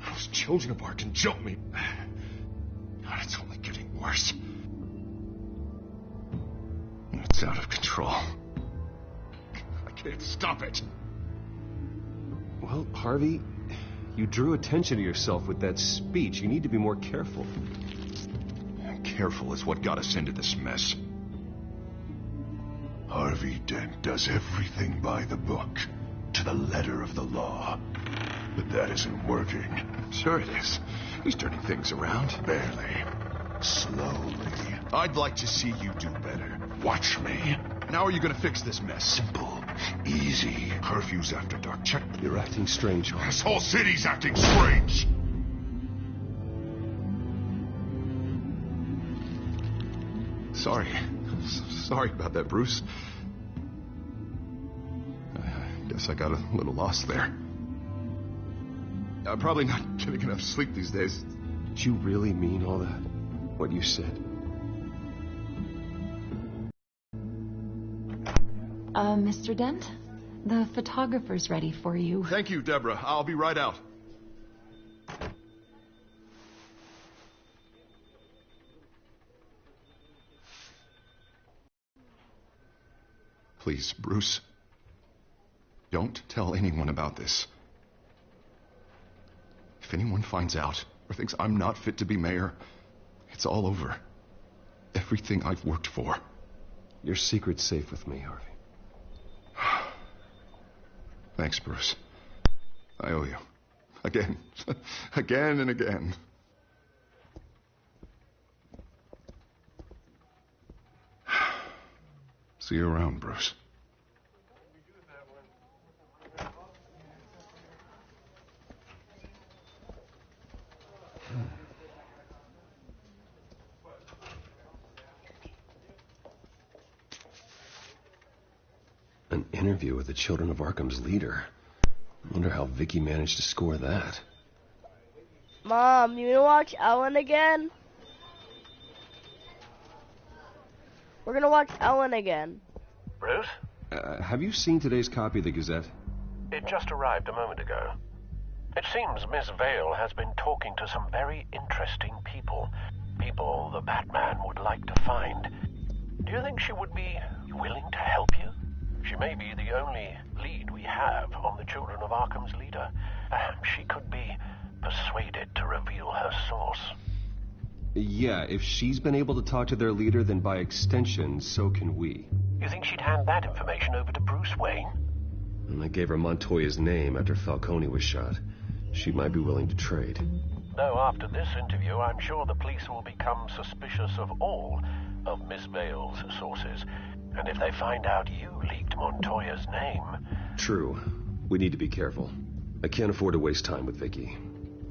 Those children of Arkham jumped me. God, it's only getting worse. It's out of control. I can't stop it. Well, Harvey, you drew attention to yourself with that speech. You need to be more careful. Careful is what got us into this mess. Harvey Dent does everything by the book, to the letter of the law. But that isn't working. Sure it is. He's turning things around. Barely. Slowly. I'd like to see you do better. Watch me. And how are you going to fix this mess? Simple. Easy. Curfews after dark. Check. You're acting strange, Harvey. This whole city's acting strange. Sorry about that, Bruce. I guess I got a little lost there. I'm probably not getting enough sleep these days. Did you really mean all that? What you said? Mr. Dent? The photographer's ready for you. Thank you, Deborah. I'll be right out. Please, Bruce. Don't tell anyone about this. If anyone finds out or thinks I'm not fit to be mayor, it's all over. Everything I've worked for. Your secret's safe with me, Harvey. Thanks, Bruce. I owe you. Again. Again and again. See you around, Bruce. An interview with the Children of Arkham's leader. I wonder how Vicky managed to score that. Mom, you gonna watch Ellen again? We're gonna watch Ellen again. Bruce? Have you seen today's copy of the Gazette? It just arrived a moment ago. It seems Miss Vale has been talking to some very interesting people. People the Batman would like to find. Do you think she would be willing to help you? She may be the only lead we have on the Children of Arkham's leader. Perhaps she could be persuaded to reveal her source. Yeah, if she's been able to talk to their leader, then by extension, so can we. You think she'd hand that information over to Bruce Wayne? And I gave her Montoya's name after Falcone was shot. She might be willing to trade. Though after this interview, I'm sure the police will become suspicious of all of Miss Vale's sources. And if they find out you leaked Montoya's name... True. We need to be careful. I can't afford to waste time with Vicky.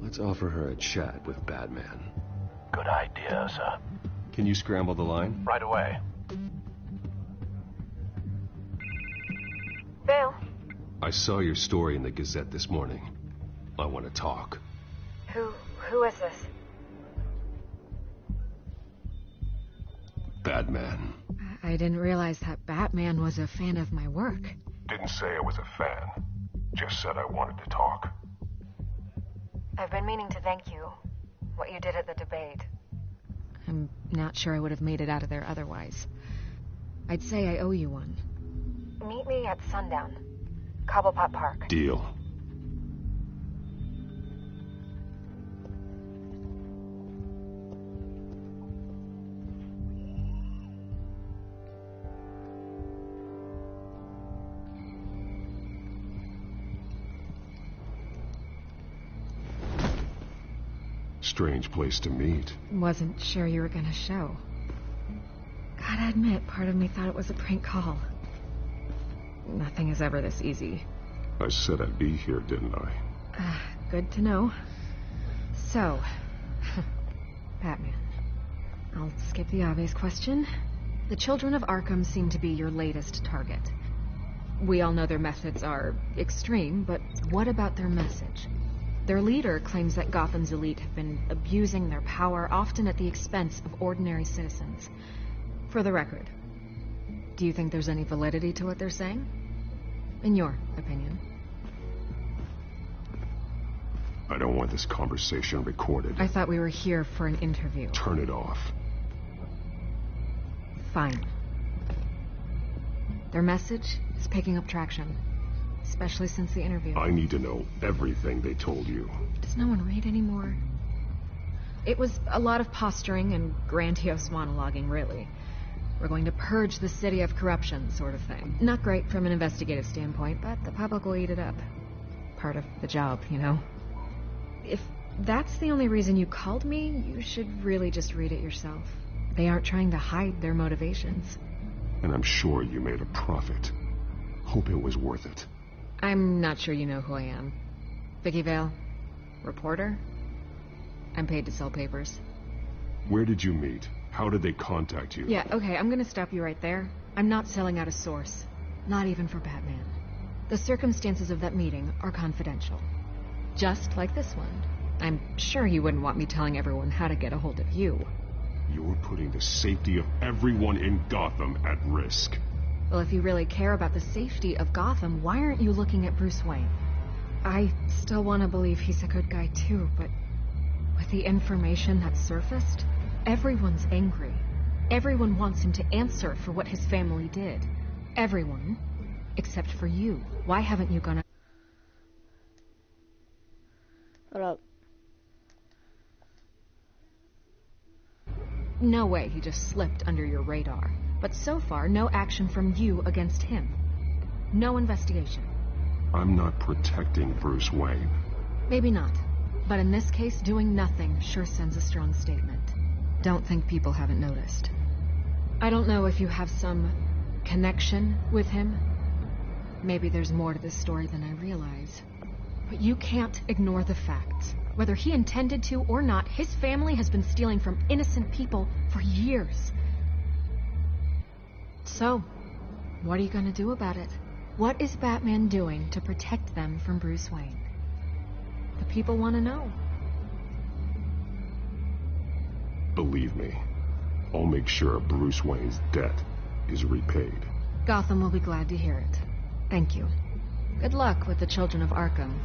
Let's offer her a chat with Batman. Good idea, sir. Can you scramble the line? Right away. Vale. I saw your story in the Gazette this morning. I want to talk. Who is this? Batman. I didn't realize that Batman was a fan of my work. Didn't say I was a fan. Just said I wanted to talk. I've been meaning to thank you. What you did at the debate. I'm not sure I would have made it out of there otherwise. I'd say I owe you one. Meet me at sundown. Cobblepot Park. Deal. Strange place to meet. Wasn't sure you were gonna show. Gotta admit, part of me thought it was a prank call. Nothing is ever this easy. I said I'd be here, didn't I? Good to know. So, Batman. I'll skip the obvious question. The children of Arkham seem to be your latest target. We all know their methods are extreme, but what about their message? Their leader claims that Gotham's elite have been abusing their power, often at the expense of ordinary citizens. For the record, do you think there's any validity to what they're saying? In your opinion? I don't want this conversation recorded. I thought we were here for an interview. Turn it off. Fine. Their message is picking up traction, especially since the interview. I need to know everything they told you. Does no one read anymore? It was a lot of posturing and grandiose monologuing, really. We're going to purge the city of corruption, sort of thing. Not great from an investigative standpoint, but the public will eat it up. Part of the job, you know? If that's the only reason you called me, you should really just read it yourself. They aren't trying to hide their motivations. And I'm sure you made a profit. Hope it was worth it. I'm not sure you know who I am. Vicky Vale? Reporter? I'm paid to sell papers. Where did you meet? How did they contact you? Yeah, okay, I'm gonna stop you right there. I'm not selling out a source. Not even for Batman. The circumstances of that meeting are confidential. Just like this one. I'm sure you wouldn't want me telling everyone how to get a hold of you. You're putting the safety of everyone in Gotham at risk. Well, if you really care about the safety of Gotham, why aren't you looking at Bruce Wayne? I still want to believe he's a good guy too, but with the information that surfaced, everyone's angry. Everyone wants him to answer for what his family did. Everyone, except for you. Why haven't you gone... Hold up. No way he just slipped under your radar. But so far, no action from you against him. No investigation. I'm not protecting Bruce Wayne. Maybe not. But in this case, doing nothing sure sends a strong statement. Don't think people haven't noticed. I don't know if you have some connection with him. Maybe there's more to this story than I realize. But you can't ignore the facts. Whether he intended to or not, his family has been stealing from innocent people for years. So, what are you gonna do about it? What is Batman doing to protect them from Bruce Wayne? The people want to know. Believe me, I'll make sure Bruce Wayne's debt is repaid. Gotham will be glad to hear it. Thank you. Good luck with the children of Arkham.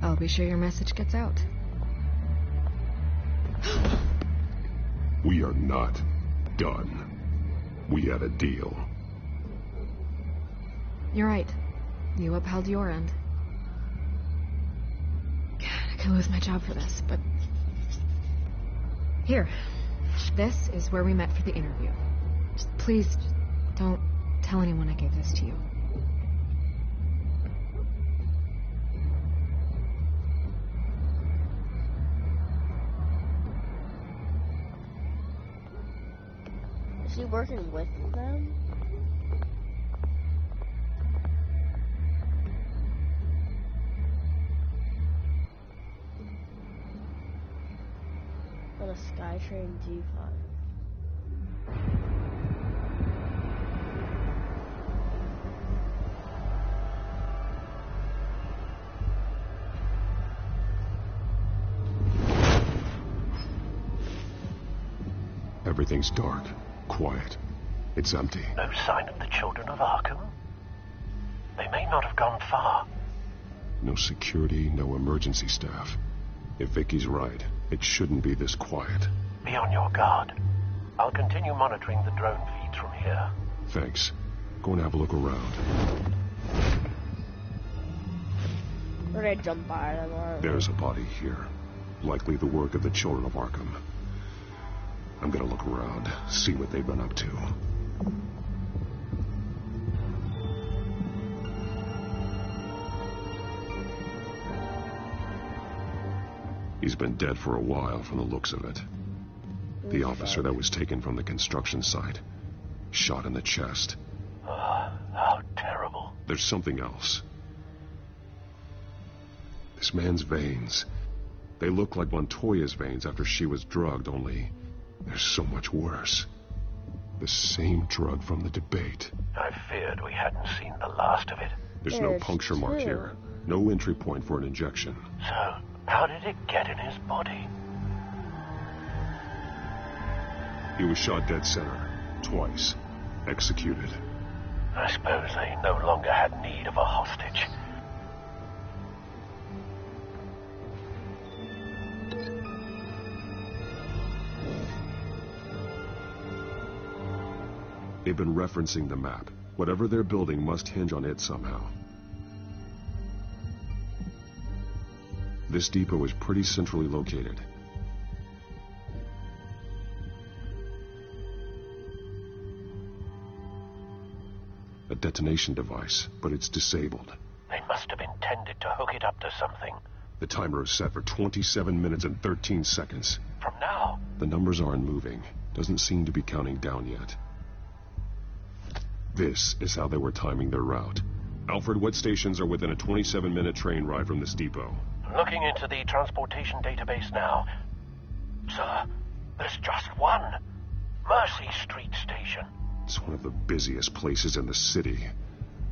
I'll be sure your message gets out. We are not done. We had a deal. You're right. You upheld your end. God, I could lose my job for this, but... Here. This is where we met for the interview. Just please, don't tell anyone I gave this to you. Is he working with them? On a SkyTrain G5. Everything's dark, quiet. It's empty. No sign of the children of Arkham? They may not have gone far. No security, no emergency staff. If Vicky's right, it shouldn't be this quiet. Be on your guard. I'll continue monitoring the drone feeds from here. Thanks. Go and have a look around. Or did I jump by them? Or... There's a body here. Likely the work of the children of Arkham. I'm gonna look around, see what they've been up to. He's been dead for a while from the looks of it. The officer that was taken from the construction site. Shot in the chest. How terrible. There's something else. This man's veins. They look like Montoya's veins after she was drugged, only they're so much worse. The same drug from the debate. I feared we hadn't seen the last of it. There's no puncture mark here. No entry point for an injection. So, how did it get in his body? He was shot dead center. Twice. Executed. I suppose they no longer had need of a hostage. They've been referencing the map. Whatever they're building must hinge on it somehow. This depot is pretty centrally located. A detonation device, but it's disabled. They must have intended to hook it up to something. The timer is set for 27 minutes and 13 seconds. From now? The numbers aren't moving. Doesn't seem to be counting down yet. This is how they were timing their route. Alfred, what stations are within a 27-minute train ride from this depot? Looking into the transportation database now. Sir, there's just one. Mercy Street Station. It's one of the busiest places in the city.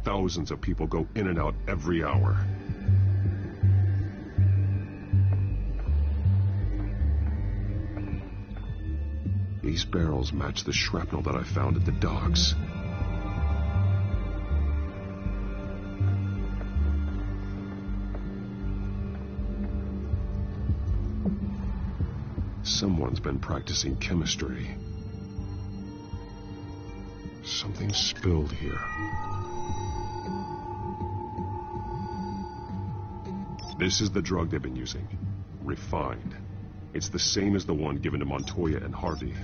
Thousands of people go in and out every hour. These barrels match the shrapnel that I found at the docks. Someone's been practicing chemistry. Something spilled here. This is the drug they've been using. Refined. It's the same as the one given to Montoya and Harvey.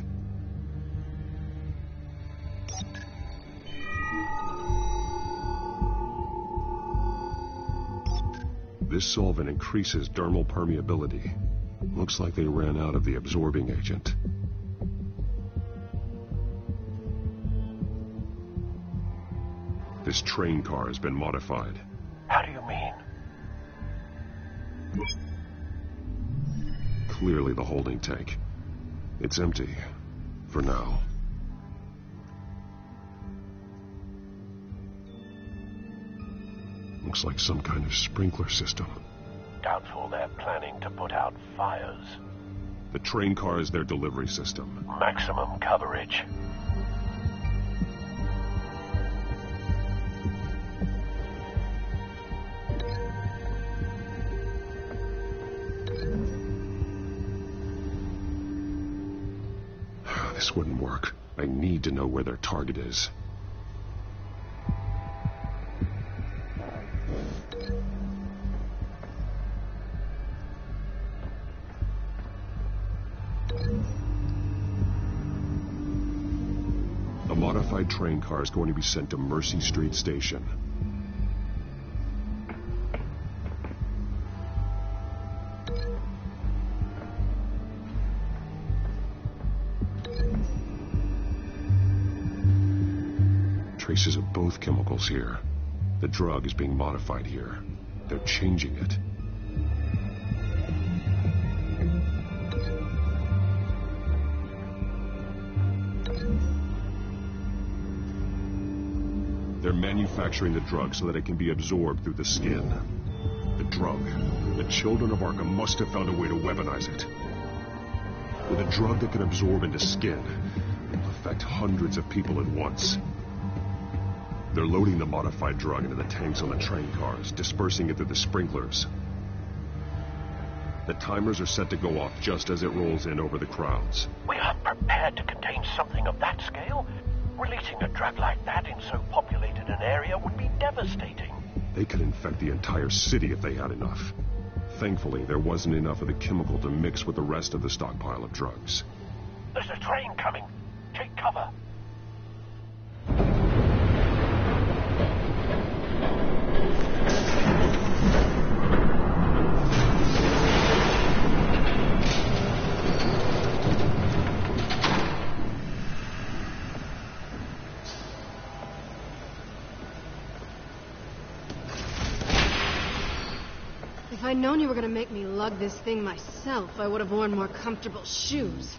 This solvent increases dermal permeability. Looks like they ran out of the absorbing agent. This train car has been modified. How do you mean? Clearly the holding tank. It's empty. For now. Looks like some kind of sprinkler system. Doubtful they're planning to put out fires. The train car is their delivery system. Maximum coverage. This wouldn't work. I need to know where their target is. A modified train car is going to be sent to Mercy Street Station. Traces of both chemicals here. The drug is being modified here. They're changing it. They're manufacturing the drug so that it can be absorbed through the skin. The drug. The children of Arkham must have found a way to weaponize it. With a drug that can absorb into skin, it will affect hundreds of people at once. They're loading the modified drug into the tanks on the train cars, dispersing it through the sprinklers. The timers are set to go off just as it rolls in over the crowds. We aren't prepared to contain something of that scale. Releasing a drug like that in so populated an area would be devastating. They could infect the entire city if they had enough. Thankfully, there wasn't enough of the chemical to mix with the rest of the stockpile of drugs. There's a train coming. Take cover. I'd known you were gonna make me lug this thing myself, I would have worn more comfortable shoes.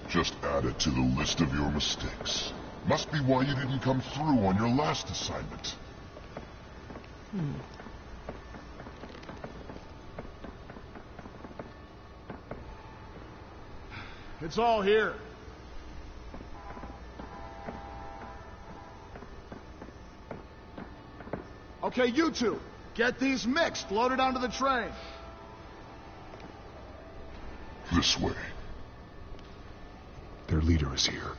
Just add it to the list of your mistakes. Must be why you didn't come through on your last assignment. It's all here. Okay, you two, get these mixed, loaded onto the train. This way. Their leader is here,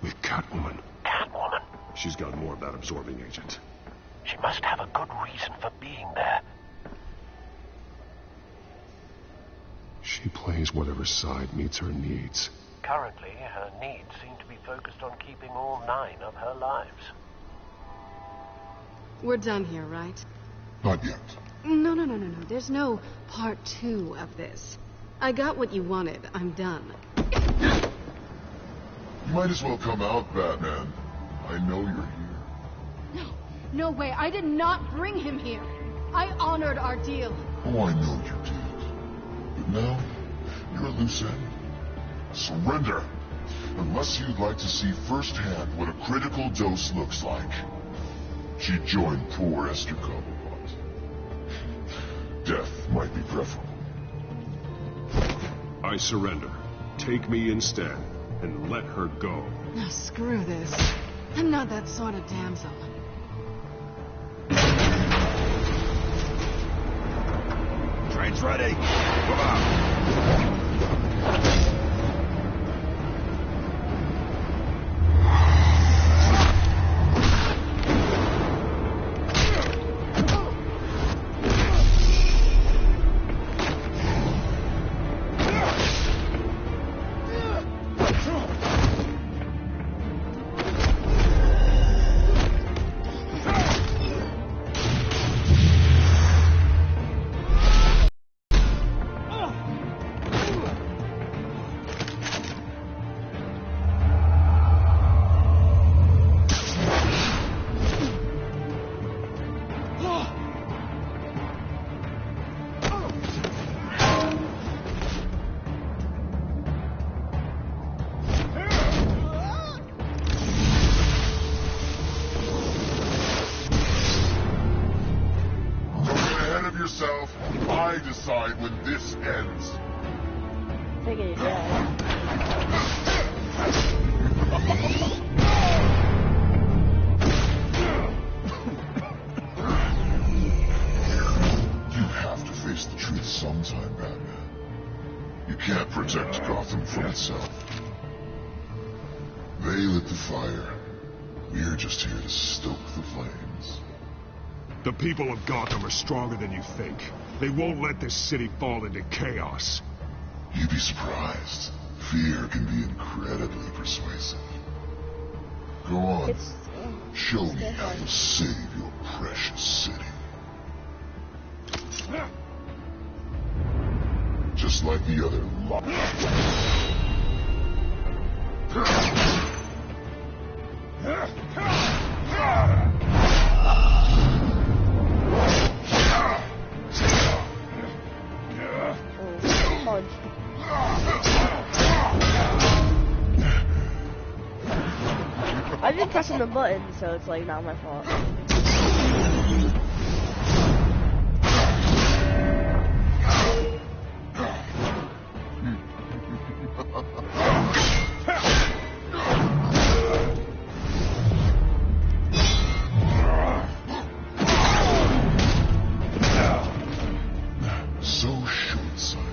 with Catwoman. Catwoman? She's got more of that absorbing agent. She must have a good reason for being there. She plays whatever side meets her needs. Currently, her needs seem to be focused on keeping all 9 of her lives. We're done here, right? Not yet. No. There's no part 2 of this. I got what you wanted. I'm done. You might as well come out, Batman. I know you're here. No way. I did not bring him here. I honored our deal. Oh, I know you did. But now, you're a loose end. Surrender. Unless you'd like to see firsthand what a critical dose looks like. She joined poor Esther Cobblepot. Death might be preferable. I surrender. Take me instead, and let her go. Oh, screw this. I'm not that sort of damsel. Train's ready. Come on. I decide when this ends. Taking it down. You have to face the truth sometime, Batman. You can't protect Gotham from itself. They lit the fire. We're just here to stoke the flames. The people of Gotham are stronger than you think. They won't let this city fall into chaos. You'd be surprised. Fear can be incredibly persuasive. Go on. Show me how you'll save your precious city. Just like the other I've been pressing the button, so it's like not my fault. So short-sighted.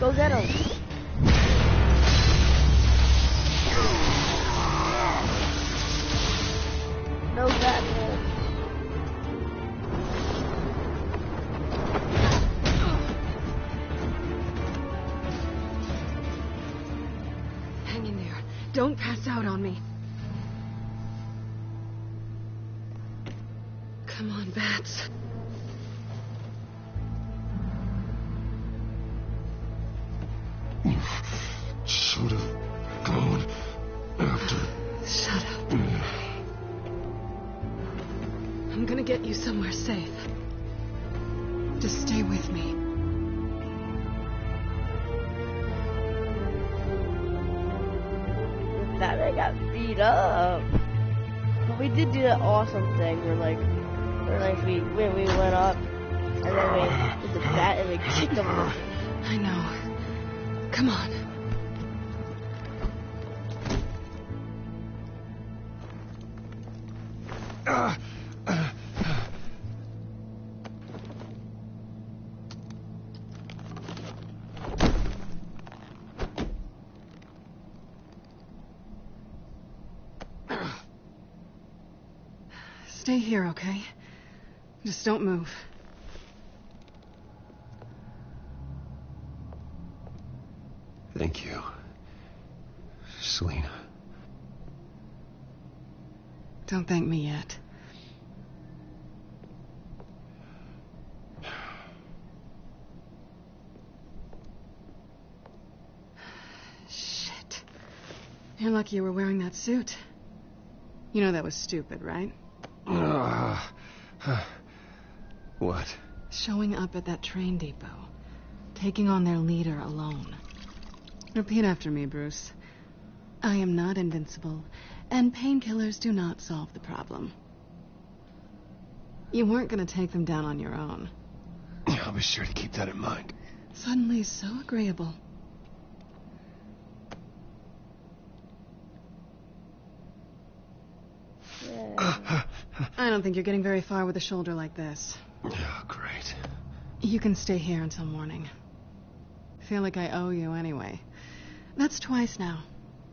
Go get him. No Batman. Hang in there. Don't pass out on me. Come on, Bats. Should have gone after. Shut up. I'm gonna get you somewhere safe. Just stay with me. Batman got beat up. But we did do that awesome thing where we went up and then we did the bat and we kicked him. I know. Come on. Stay here, okay? Just don't move. Thank you, Selina. Don't thank me yet. Shit. You're lucky you were wearing that suit. You know that was stupid, right? What? Showing up at that train depot. Taking on their leader alone. Repeat after me, Bruce. I am not invincible, and painkillers do not solve the problem. You weren't going to take them down on your own. I'll be sure to keep that in mind. Suddenly so agreeable. I don't think you're getting very far with a shoulder like this. Oh, great. You can stay here until morning. I feel like I owe you anyway. That's twice now.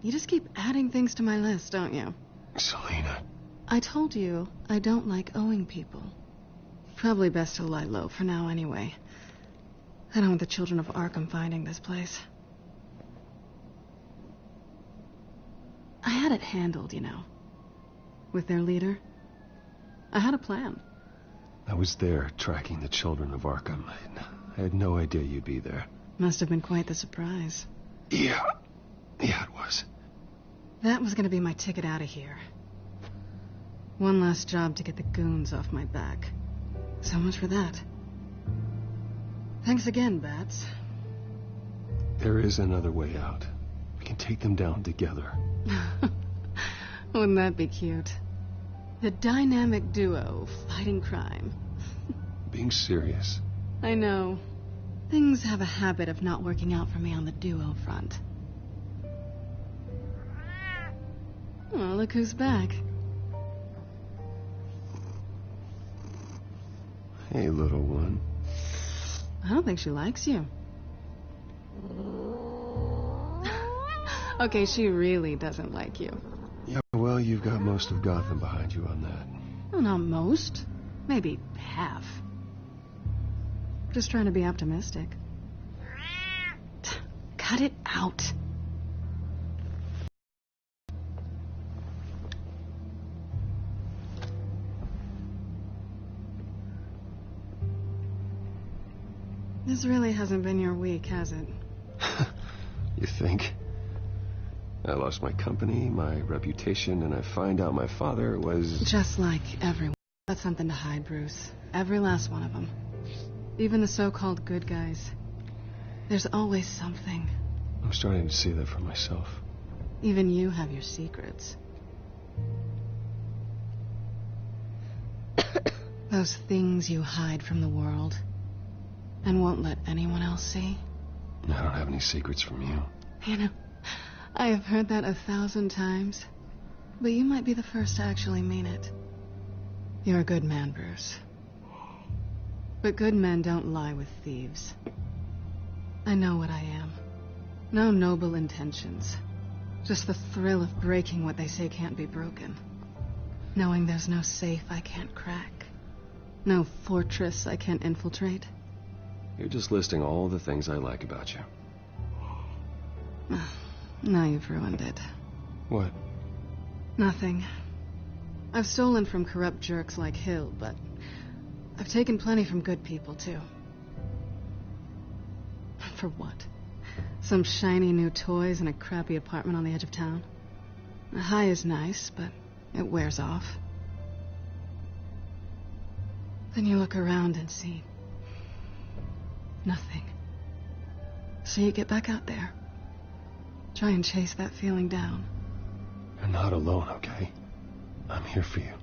You just keep adding things to my list, don't you? Selina. I told you I don't like owing people. Probably best to lie low for now anyway. I don't want the children of Arkham finding this place. I had it handled, you know. With their leader. I had a plan. I was there tracking the children of Arkham. I had no idea you'd be there. Must have been quite the surprise. Yeah, it was. That was going to be my ticket out of here. One last job to get the goons off my back. So much for that. Thanks again, Bats. There is another way out. We can take them down together. Wouldn't that be cute? The dynamic duo fighting crime. Being serious. I know. Things have a habit of not working out for me on the duo front. Oh, look who's back. Hey, little one. I don't think she likes you. Okay, she really doesn't like you. Yeah, well, you've got most of Gotham behind you on that. Well, not most. Maybe half. Just trying to be optimistic. Cut it out. This really hasn't been your week, has it? You think? I lost my company, my reputation, and I find out my father was... Just like everyone. That's something to hide, Bruce. Every last one of them. Even the so-called good guys. There's always something. I'm starting to see that for myself. Even you have your secrets. Those things you hide from the world and won't let anyone else see. I don't have any secrets from you. You know, I have heard that 1,000 times, but you might be the first to actually mean it. You're a good man, Bruce. But good men don't lie with thieves. I know what I am. No noble intentions. Just the thrill of breaking what they say can't be broken. Knowing there's no safe I can't crack. No fortress I can't infiltrate. You're just listing all the things I like about you. Now you've ruined it. What? Nothing. I've stolen from corrupt jerks like Hill, but I've taken plenty from good people, too. For what? Some shiny new toys and a crappy apartment on the edge of town? The high is nice, but it wears off. Then you look around and see nothing. So you get back out there. Try and chase that feeling down. You're not alone, okay? I'm here for you.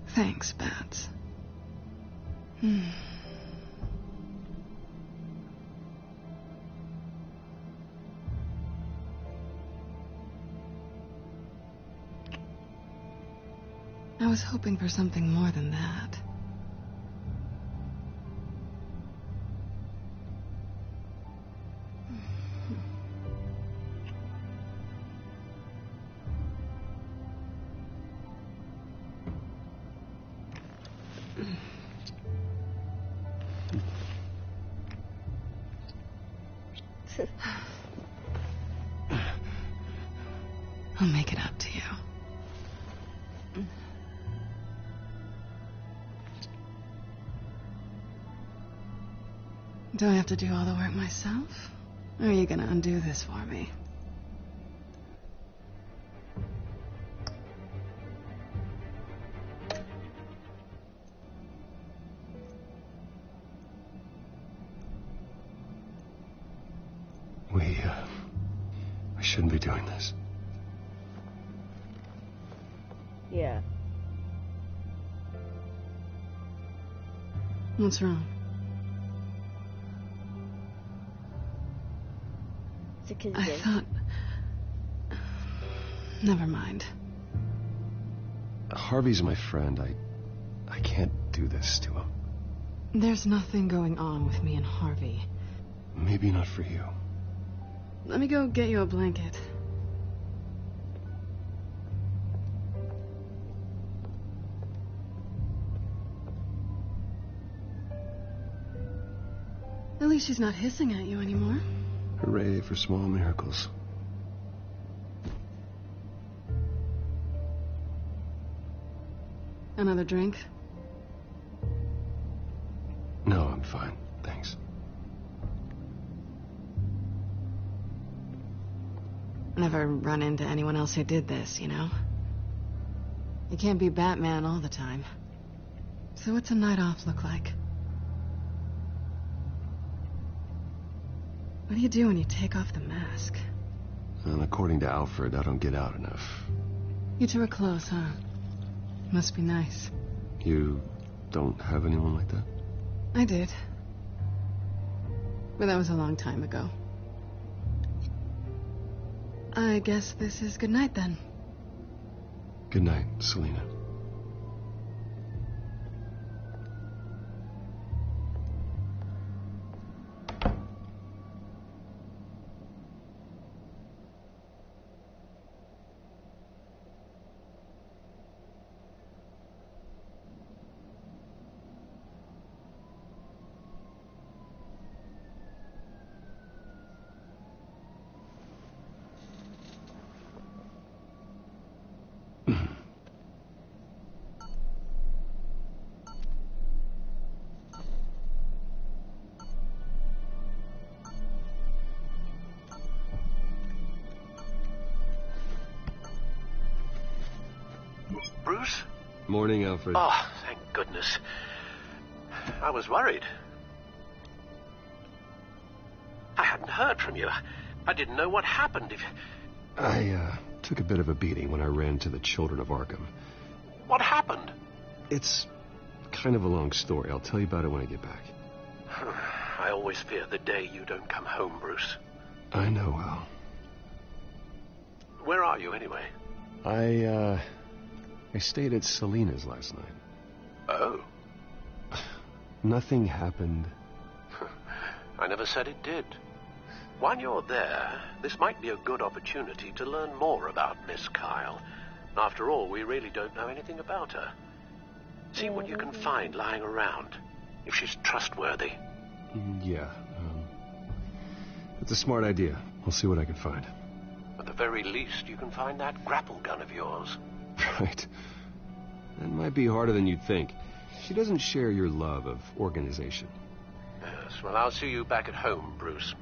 Thanks, Bats. I was hoping for something more than that. I'll make it up to you. Do I have to do all the work myself? Or are you gonna undo this for me? We shouldn't be doing this. Yeah. What's wrong? I thought... Never mind. Harvey's my friend. I can't do this to him. There's nothing going on with me and Harvey. Maybe not for you. Let me go get you a blanket. At least she's not hissing at you anymore. Hooray for small miracles. Another drink? No, I'm fine. Thanks. Never run into anyone else who did this, you know? You can't be Batman all the time. So what's a night off look like? What do you do when you take off the mask? Well, according to Alfred, I don't get out enough. You two are close, huh? Must be nice. You don't have anyone like that? I did. But that was a long time ago. I guess this is good night then. Good night, Selina. Bruce? Morning, Alfred. Oh, thank goodness. I was worried. I hadn't heard from you. I didn't know what happened. I took a bit of a beating when I ran to the children of Arkham. What happened? It's kind of a long story. I'll tell you about it when I get back. I always fear the day you don't come home, Bruce. I know, Al. Where are you, anyway? I stayed at Selina's last night. Oh. nothing happened. I never said it did. While you're there, this might be a good opportunity to learn more about Miss Kyle. After all, we really don't know anything about her. See what you can find lying around, if she's trustworthy. Yeah, that's a smart idea. I'll see what I can find. At the very least, you can find that grapple gun of yours. Right. That might be harder than you'd think. She doesn't share your love of organization. Yes, well, I'll see you back at home, Bruce.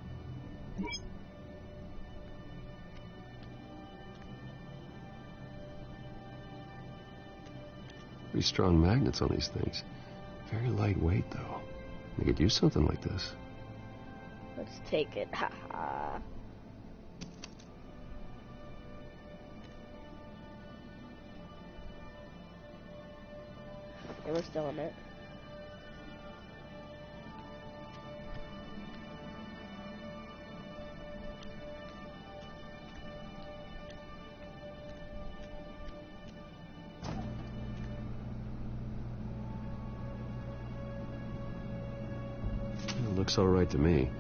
Pretty strong magnets on these things. Very lightweight, though. They could use something like this. Let's take it. Haha. Yeah, we're still in it. It looks all right to me.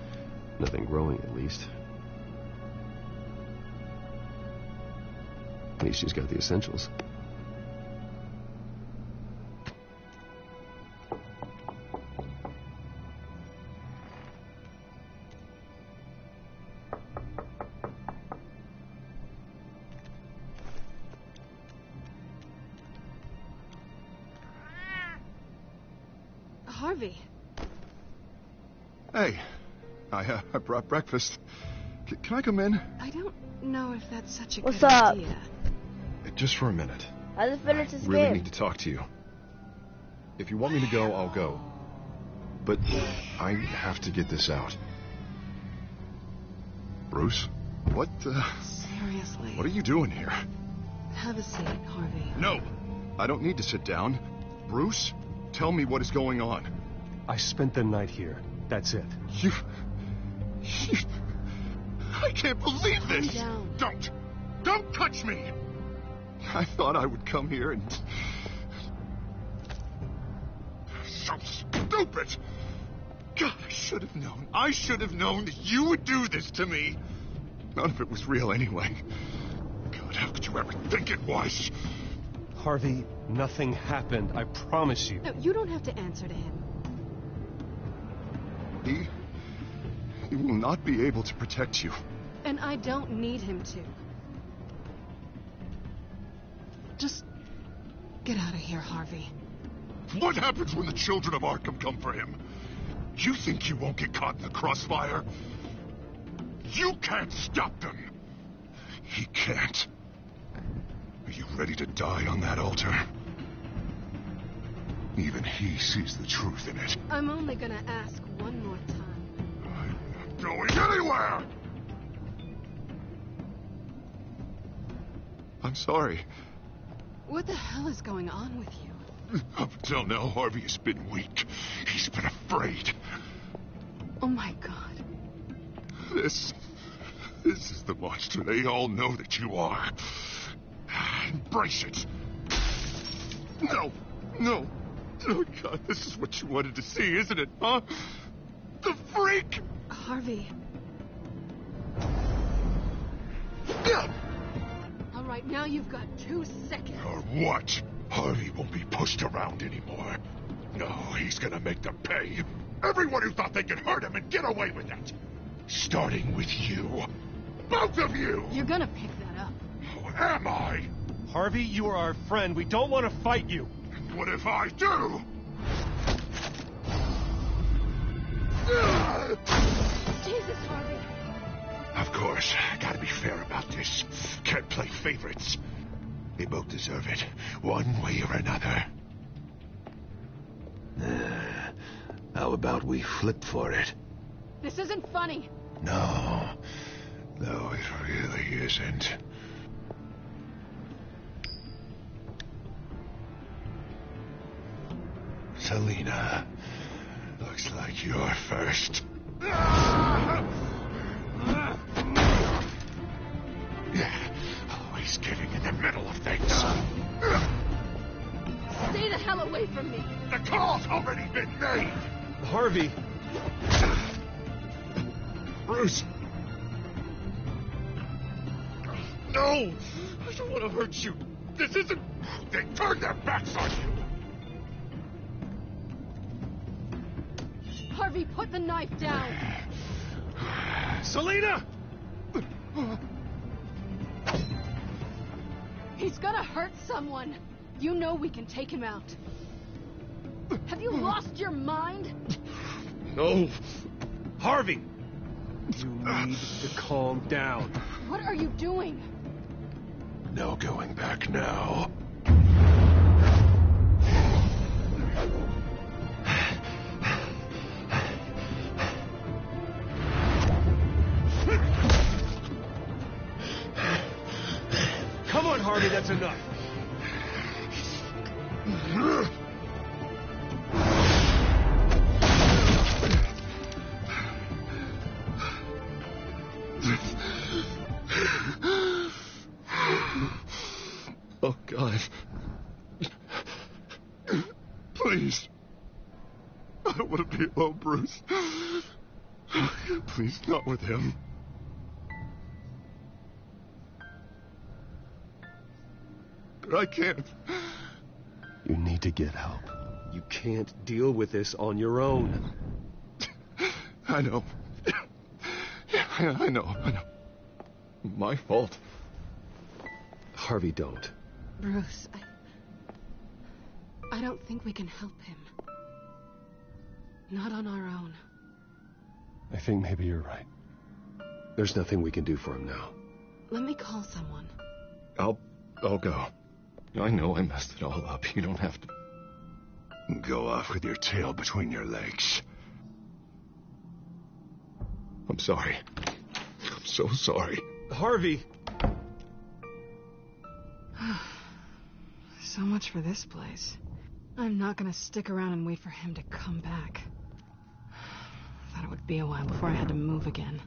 Nothing growing, at least. At least she's got the essentials. Harvey. Hey, I brought breakfast. Can I come in? I don't know if that's such a What's good up? idea. Just for a minute. I just finished this Really game. need to talk to you. If you want me to go, I'll go. But I have to get this out. Bruce? What, Seriously. What are you doing here? Have a seat, Harvey. No! I don't need to sit down. Bruce, tell me what is going on. I spent the night here. That's it. You... I can't believe this! Calm down. Don't touch me! I thought I would come here and... So stupid! God, I should have known. I should have known that you would do this to me. None of it was real anyway. God, how could you ever think it was? Harvey, nothing happened. I promise you. No, you don't have to answer to him. He will not be able to protect you. And I don't need him to. Just get out of here, Harvey. What happens when the children of Arkham come for him? You think you won't get caught in the crossfire? You can't stop them. He can't. Are you ready to die on that altar? Even he sees the truth in it. I'm only gonna ask one more time. I'm not going anywhere! I'm sorry. What the hell is going on with you? Up until now, Harvey has been weak. He's been afraid. Oh my God. This is the monster they all know that you are. Embrace it. No. Oh, God, this is what you wanted to see, isn't it, huh? The freak! Harvey. All right, now you've got 2 seconds. Or what? Harvey won't be pushed around anymore. No, he's gonna make them pay. Everyone who thought they could hurt him and get away with it. Starting with you. Both of you! You're gonna pick that up. Who am I? Harvey, you are our friend. We don't want to fight you. What if I do? Jesus, Harvey. Of course, gotta be fair about this. Can't play favorites. They both deserve it, one way or another. How about we flip for it? This isn't funny. No, it really isn't. Selina, looks like you're first. Always getting in the middle of things. Stay the hell away from me! The call's already been made! Harvey! Bruce! No! I don't want to hurt you. This isn't... They turned their backs on you! Harvey, put the knife down! Selena! He's gonna hurt someone. You know we can take him out. Have you lost your mind? No. Harvey! You need to calm down. What are you doing? No going back now. Come on, Harvey, that's enough. Oh, God. Please. I don't want to be alone, Bruce. Please, not with him. But I can't. You need to get help. You can't deal with this on your own. I know. I know. My fault. Harvey, don't. Bruce, I don't think we can help him. Not on our own. I think maybe you're right. There's nothing we can do for him now. Let me call someone. I'll go. I know I messed it all up. You don't have to Go off with your tail between your legs. I'm sorry. I'm so sorry. Harvey! So much for this place. I'm not gonna stick around and wait for him to come back. I thought it would be a while before I had to move again.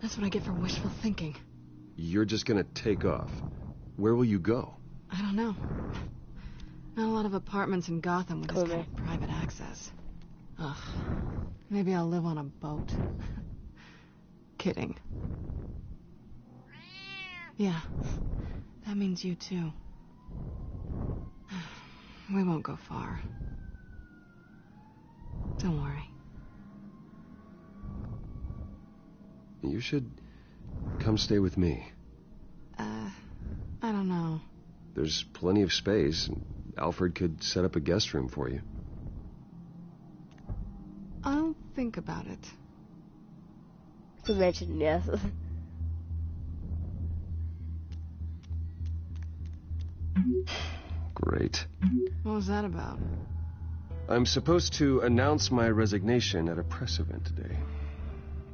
That's what I get for wishful thinking. You're just gonna take off. Where will you go? I don't know. Not a lot of apartments in Gotham with this kind of private access. Ugh. Maybe I'll live on a boat. Kidding. Yeah. That means you too. We won't go far. Don't worry. You should come stay with me. I don't know. There's plenty of space. Alfred could set up a guest room for you. I'll think about it. To mention, yes. Great. What was that about? I'm supposed to announce my resignation at a press event today.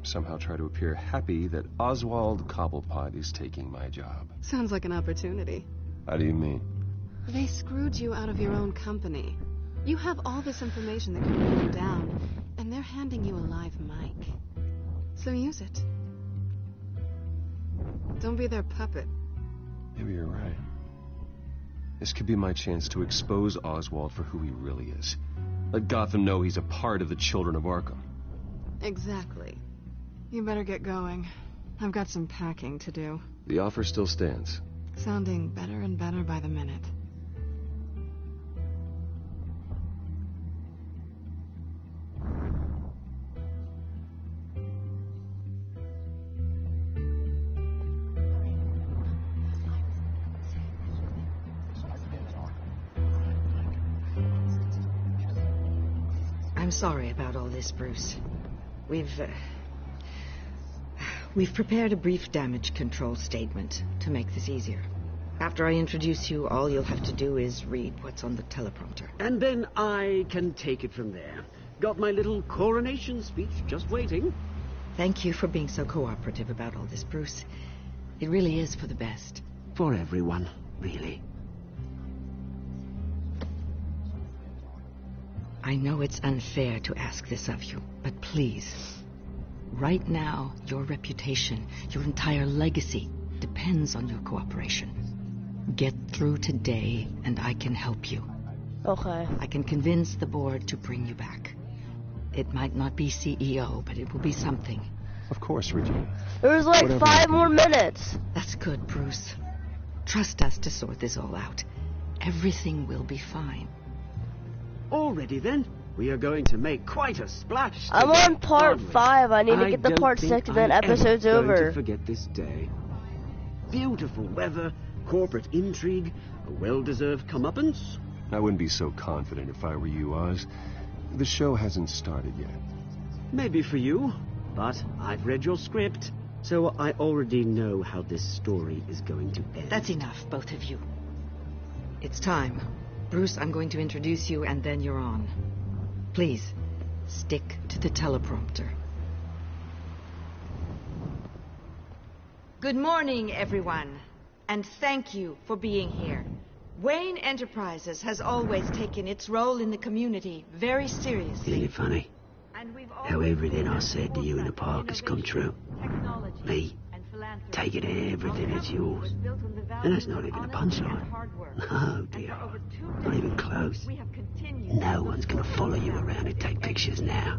Somehow try to appear happy that Oswald Cobblepot is taking my job. Sounds like an opportunity. How do you mean? They screwed you out of your own company. You have all this information that can bring them down, and they're handing you a live mic. So use it. Don't be their puppet. Maybe you're right. This could be my chance to expose Oswald for who he really is. Let Gotham know he's a part of the Children of Arkham. Exactly. You better get going. I've got some packing to do. The offer still stands. Sounding better and better by the minute. I'm sorry about all this, Bruce. We've prepared a brief damage control statement to make this easier. After I introduce you, all you'll have to do is read what's on the teleprompter. And then I can take it from there. Got my little coronation speech just waiting. Thank you for being so cooperative about all this, Bruce. It really is for the best. For everyone, really. I know it's unfair to ask this of you, but please, right now, your reputation, your entire legacy, depends on your cooperation. Get through today, and I can help you. Okay. I can convince the board to bring you back. It might not be CEO, but it will be something. Of course, Regina. There's like Whatever 5 more minutes. That's good, Bruce. Trust us to sort this all out. Everything will be fine. Already then? We are going to make quite a splash. I'm today, on part aren't we? 5. I need to get the don't part think 6 and then I'm episode's ever going over. to forget this day. Beautiful weather, corporate intrigue, a well-deserved comeuppance. I wouldn't be so confident if I were you, Oz. The show hasn't started yet. Maybe for you, but I've read your script, so I already know how this story is going to end. That's enough, both of you. It's time. Bruce, I'm going to introduce you, and then you're on. Please, stick to the teleprompter. Good morning, everyone, and thank you for being here. Wayne Enterprises has always taken its role in the community very seriously. Isn't it funny? How everything I said to you in the park has come true. Me, taking everything as yours. And that's not even a punchline. Oh dear, not even close. No one's gonna follow you around and take pictures now.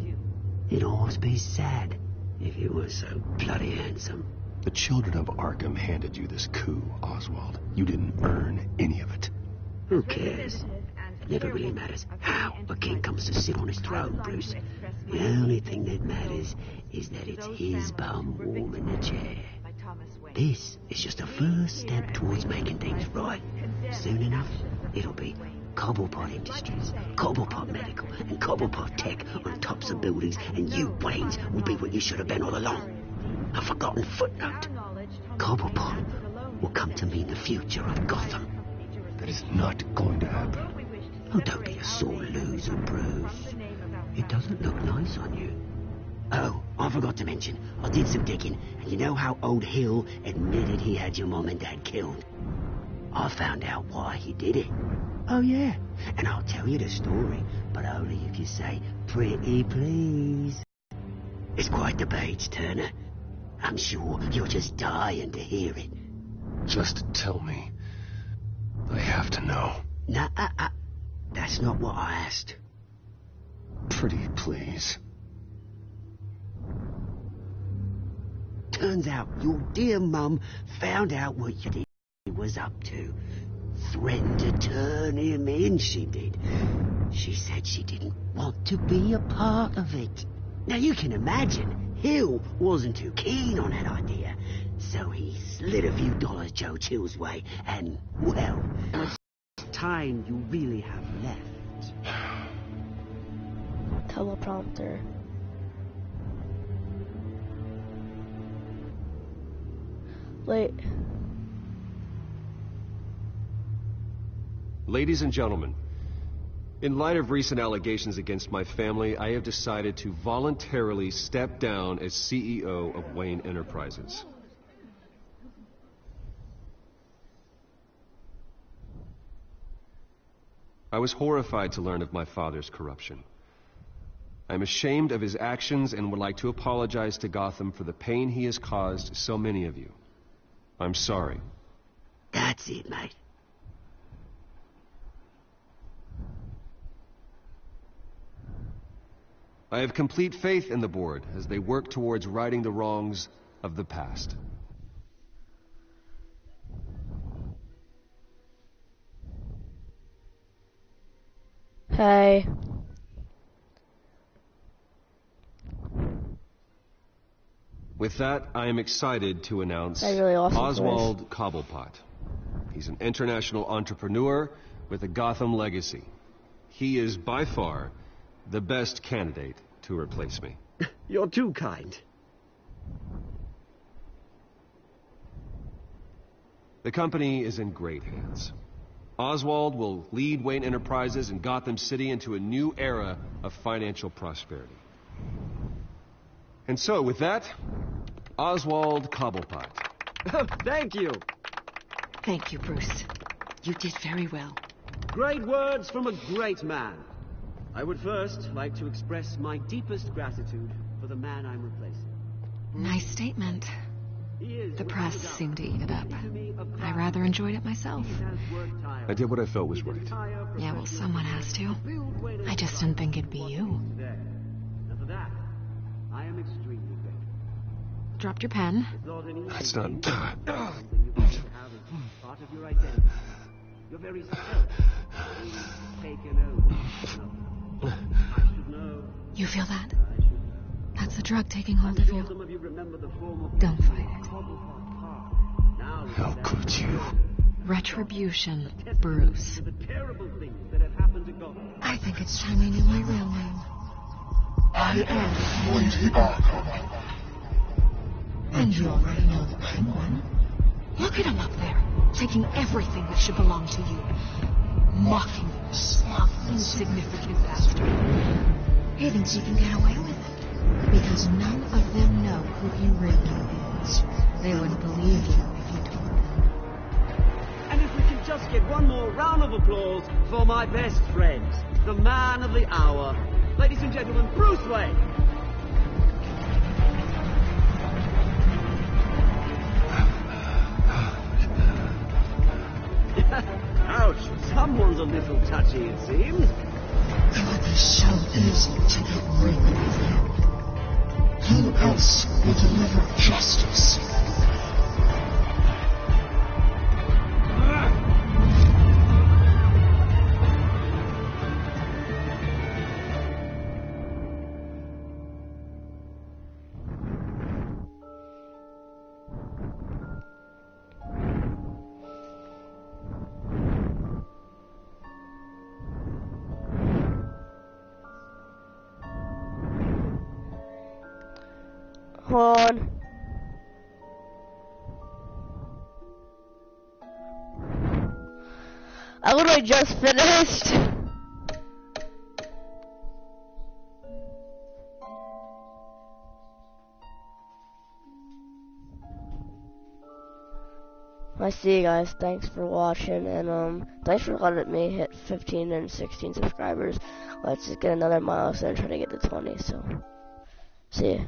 It'd almost be sad if you were so bloody handsome. The children of Arkham handed you this coup, Oswald. You didn't earn any of it. Who cares? It never really matters how a king comes to sit on his throne, Bruce. The only thing that matters is that it's his bum warm in the chair. This is just a first step towards making things right. Soon enough, it'll be Cobblepot Industries, Cobblepot Medical, and Cobblepot Tech on tops of buildings, and you, Waynes, will be what you should have been all along. A forgotten footnote. Cobblepot will come to mean the future of Gotham. That is not going to happen. Oh, don't be a sore loser, Bruce. It doesn't look nice on you. Oh, I forgot to mention, I did some digging, and you know how old Hill admitted he had your mom and dad killed? I found out why he did it. Oh, yeah, and I'll tell you the story, but only if you say, pretty please. It's quite the page, Turner. I'm sure you're just dying to hear it. Just tell me. I have to know. Nah, that's not what I asked. Pretty please. Turns out your dear mum found out what he was up to. Threatened to turn him in, she did. She said she didn't want to be a part of it. Now you can imagine, Hill wasn't too keen on that idea. So he slid a few dollars Joe Chill's way, and, well, how much time you really have left? Teleprompter. Wait. Ladies and gentlemen, in light of recent allegations against my family, I have decided to voluntarily step down as CEO of Wayne Enterprises. I was horrified to learn of my father's corruption. I'm ashamed of his actions and would like to apologize to Gotham for the pain he has caused so many of you. I'm sorry. That's it, mate. I have complete faith in the board as they work towards righting the wrongs of the past. Hey. With that, I am excited to announce Really awesome Oswald Cobblepot. He's an international entrepreneur with a Gotham legacy. He is by far the best candidate to replace me. You're too kind. The company is in great hands. Oswald will lead Wayne Enterprises and Gotham City into a new era of financial prosperity. And so, with that, Oswald Cobblepot. Thank you. Thank you, Bruce. You did very well. Great words from a great man. I would first like to express my deepest gratitude for the man I'm replacing. Nice statement. The press seemed to eat it up. I rather enjoyed it myself. I did what I felt was right. Yeah, well, someone has to. I just didn't think it'd be you. Dropped your pen. That's not... Your very self taken over. You feel that? That's the drug taking hold of you. Don't fight it. How could you? Retribution, Bruce. I think it's time you knew my real name. I am Lady Arkham. And you already know the Penguin. Look at him up there, taking everything that should belong to you. Mocking you, smug, insignificant bastard. He thinks he can get away with it, because none of them know who he really is. They wouldn't believe you if you told them. And if we can just get one more round of applause for my best friend, the man of the hour. Ladies and gentlemen, Bruce Wayne. Ouch, someone's a little touchy, it seems. It would be so easy to get rid of you. Who else will deliver justice? Hold on. I literally just finished. I see you guys. Thanks for watching, and thanks for letting me hit 15 and 16 subscribers. Let's just get another milestone, trying to get to 20. So, see ya.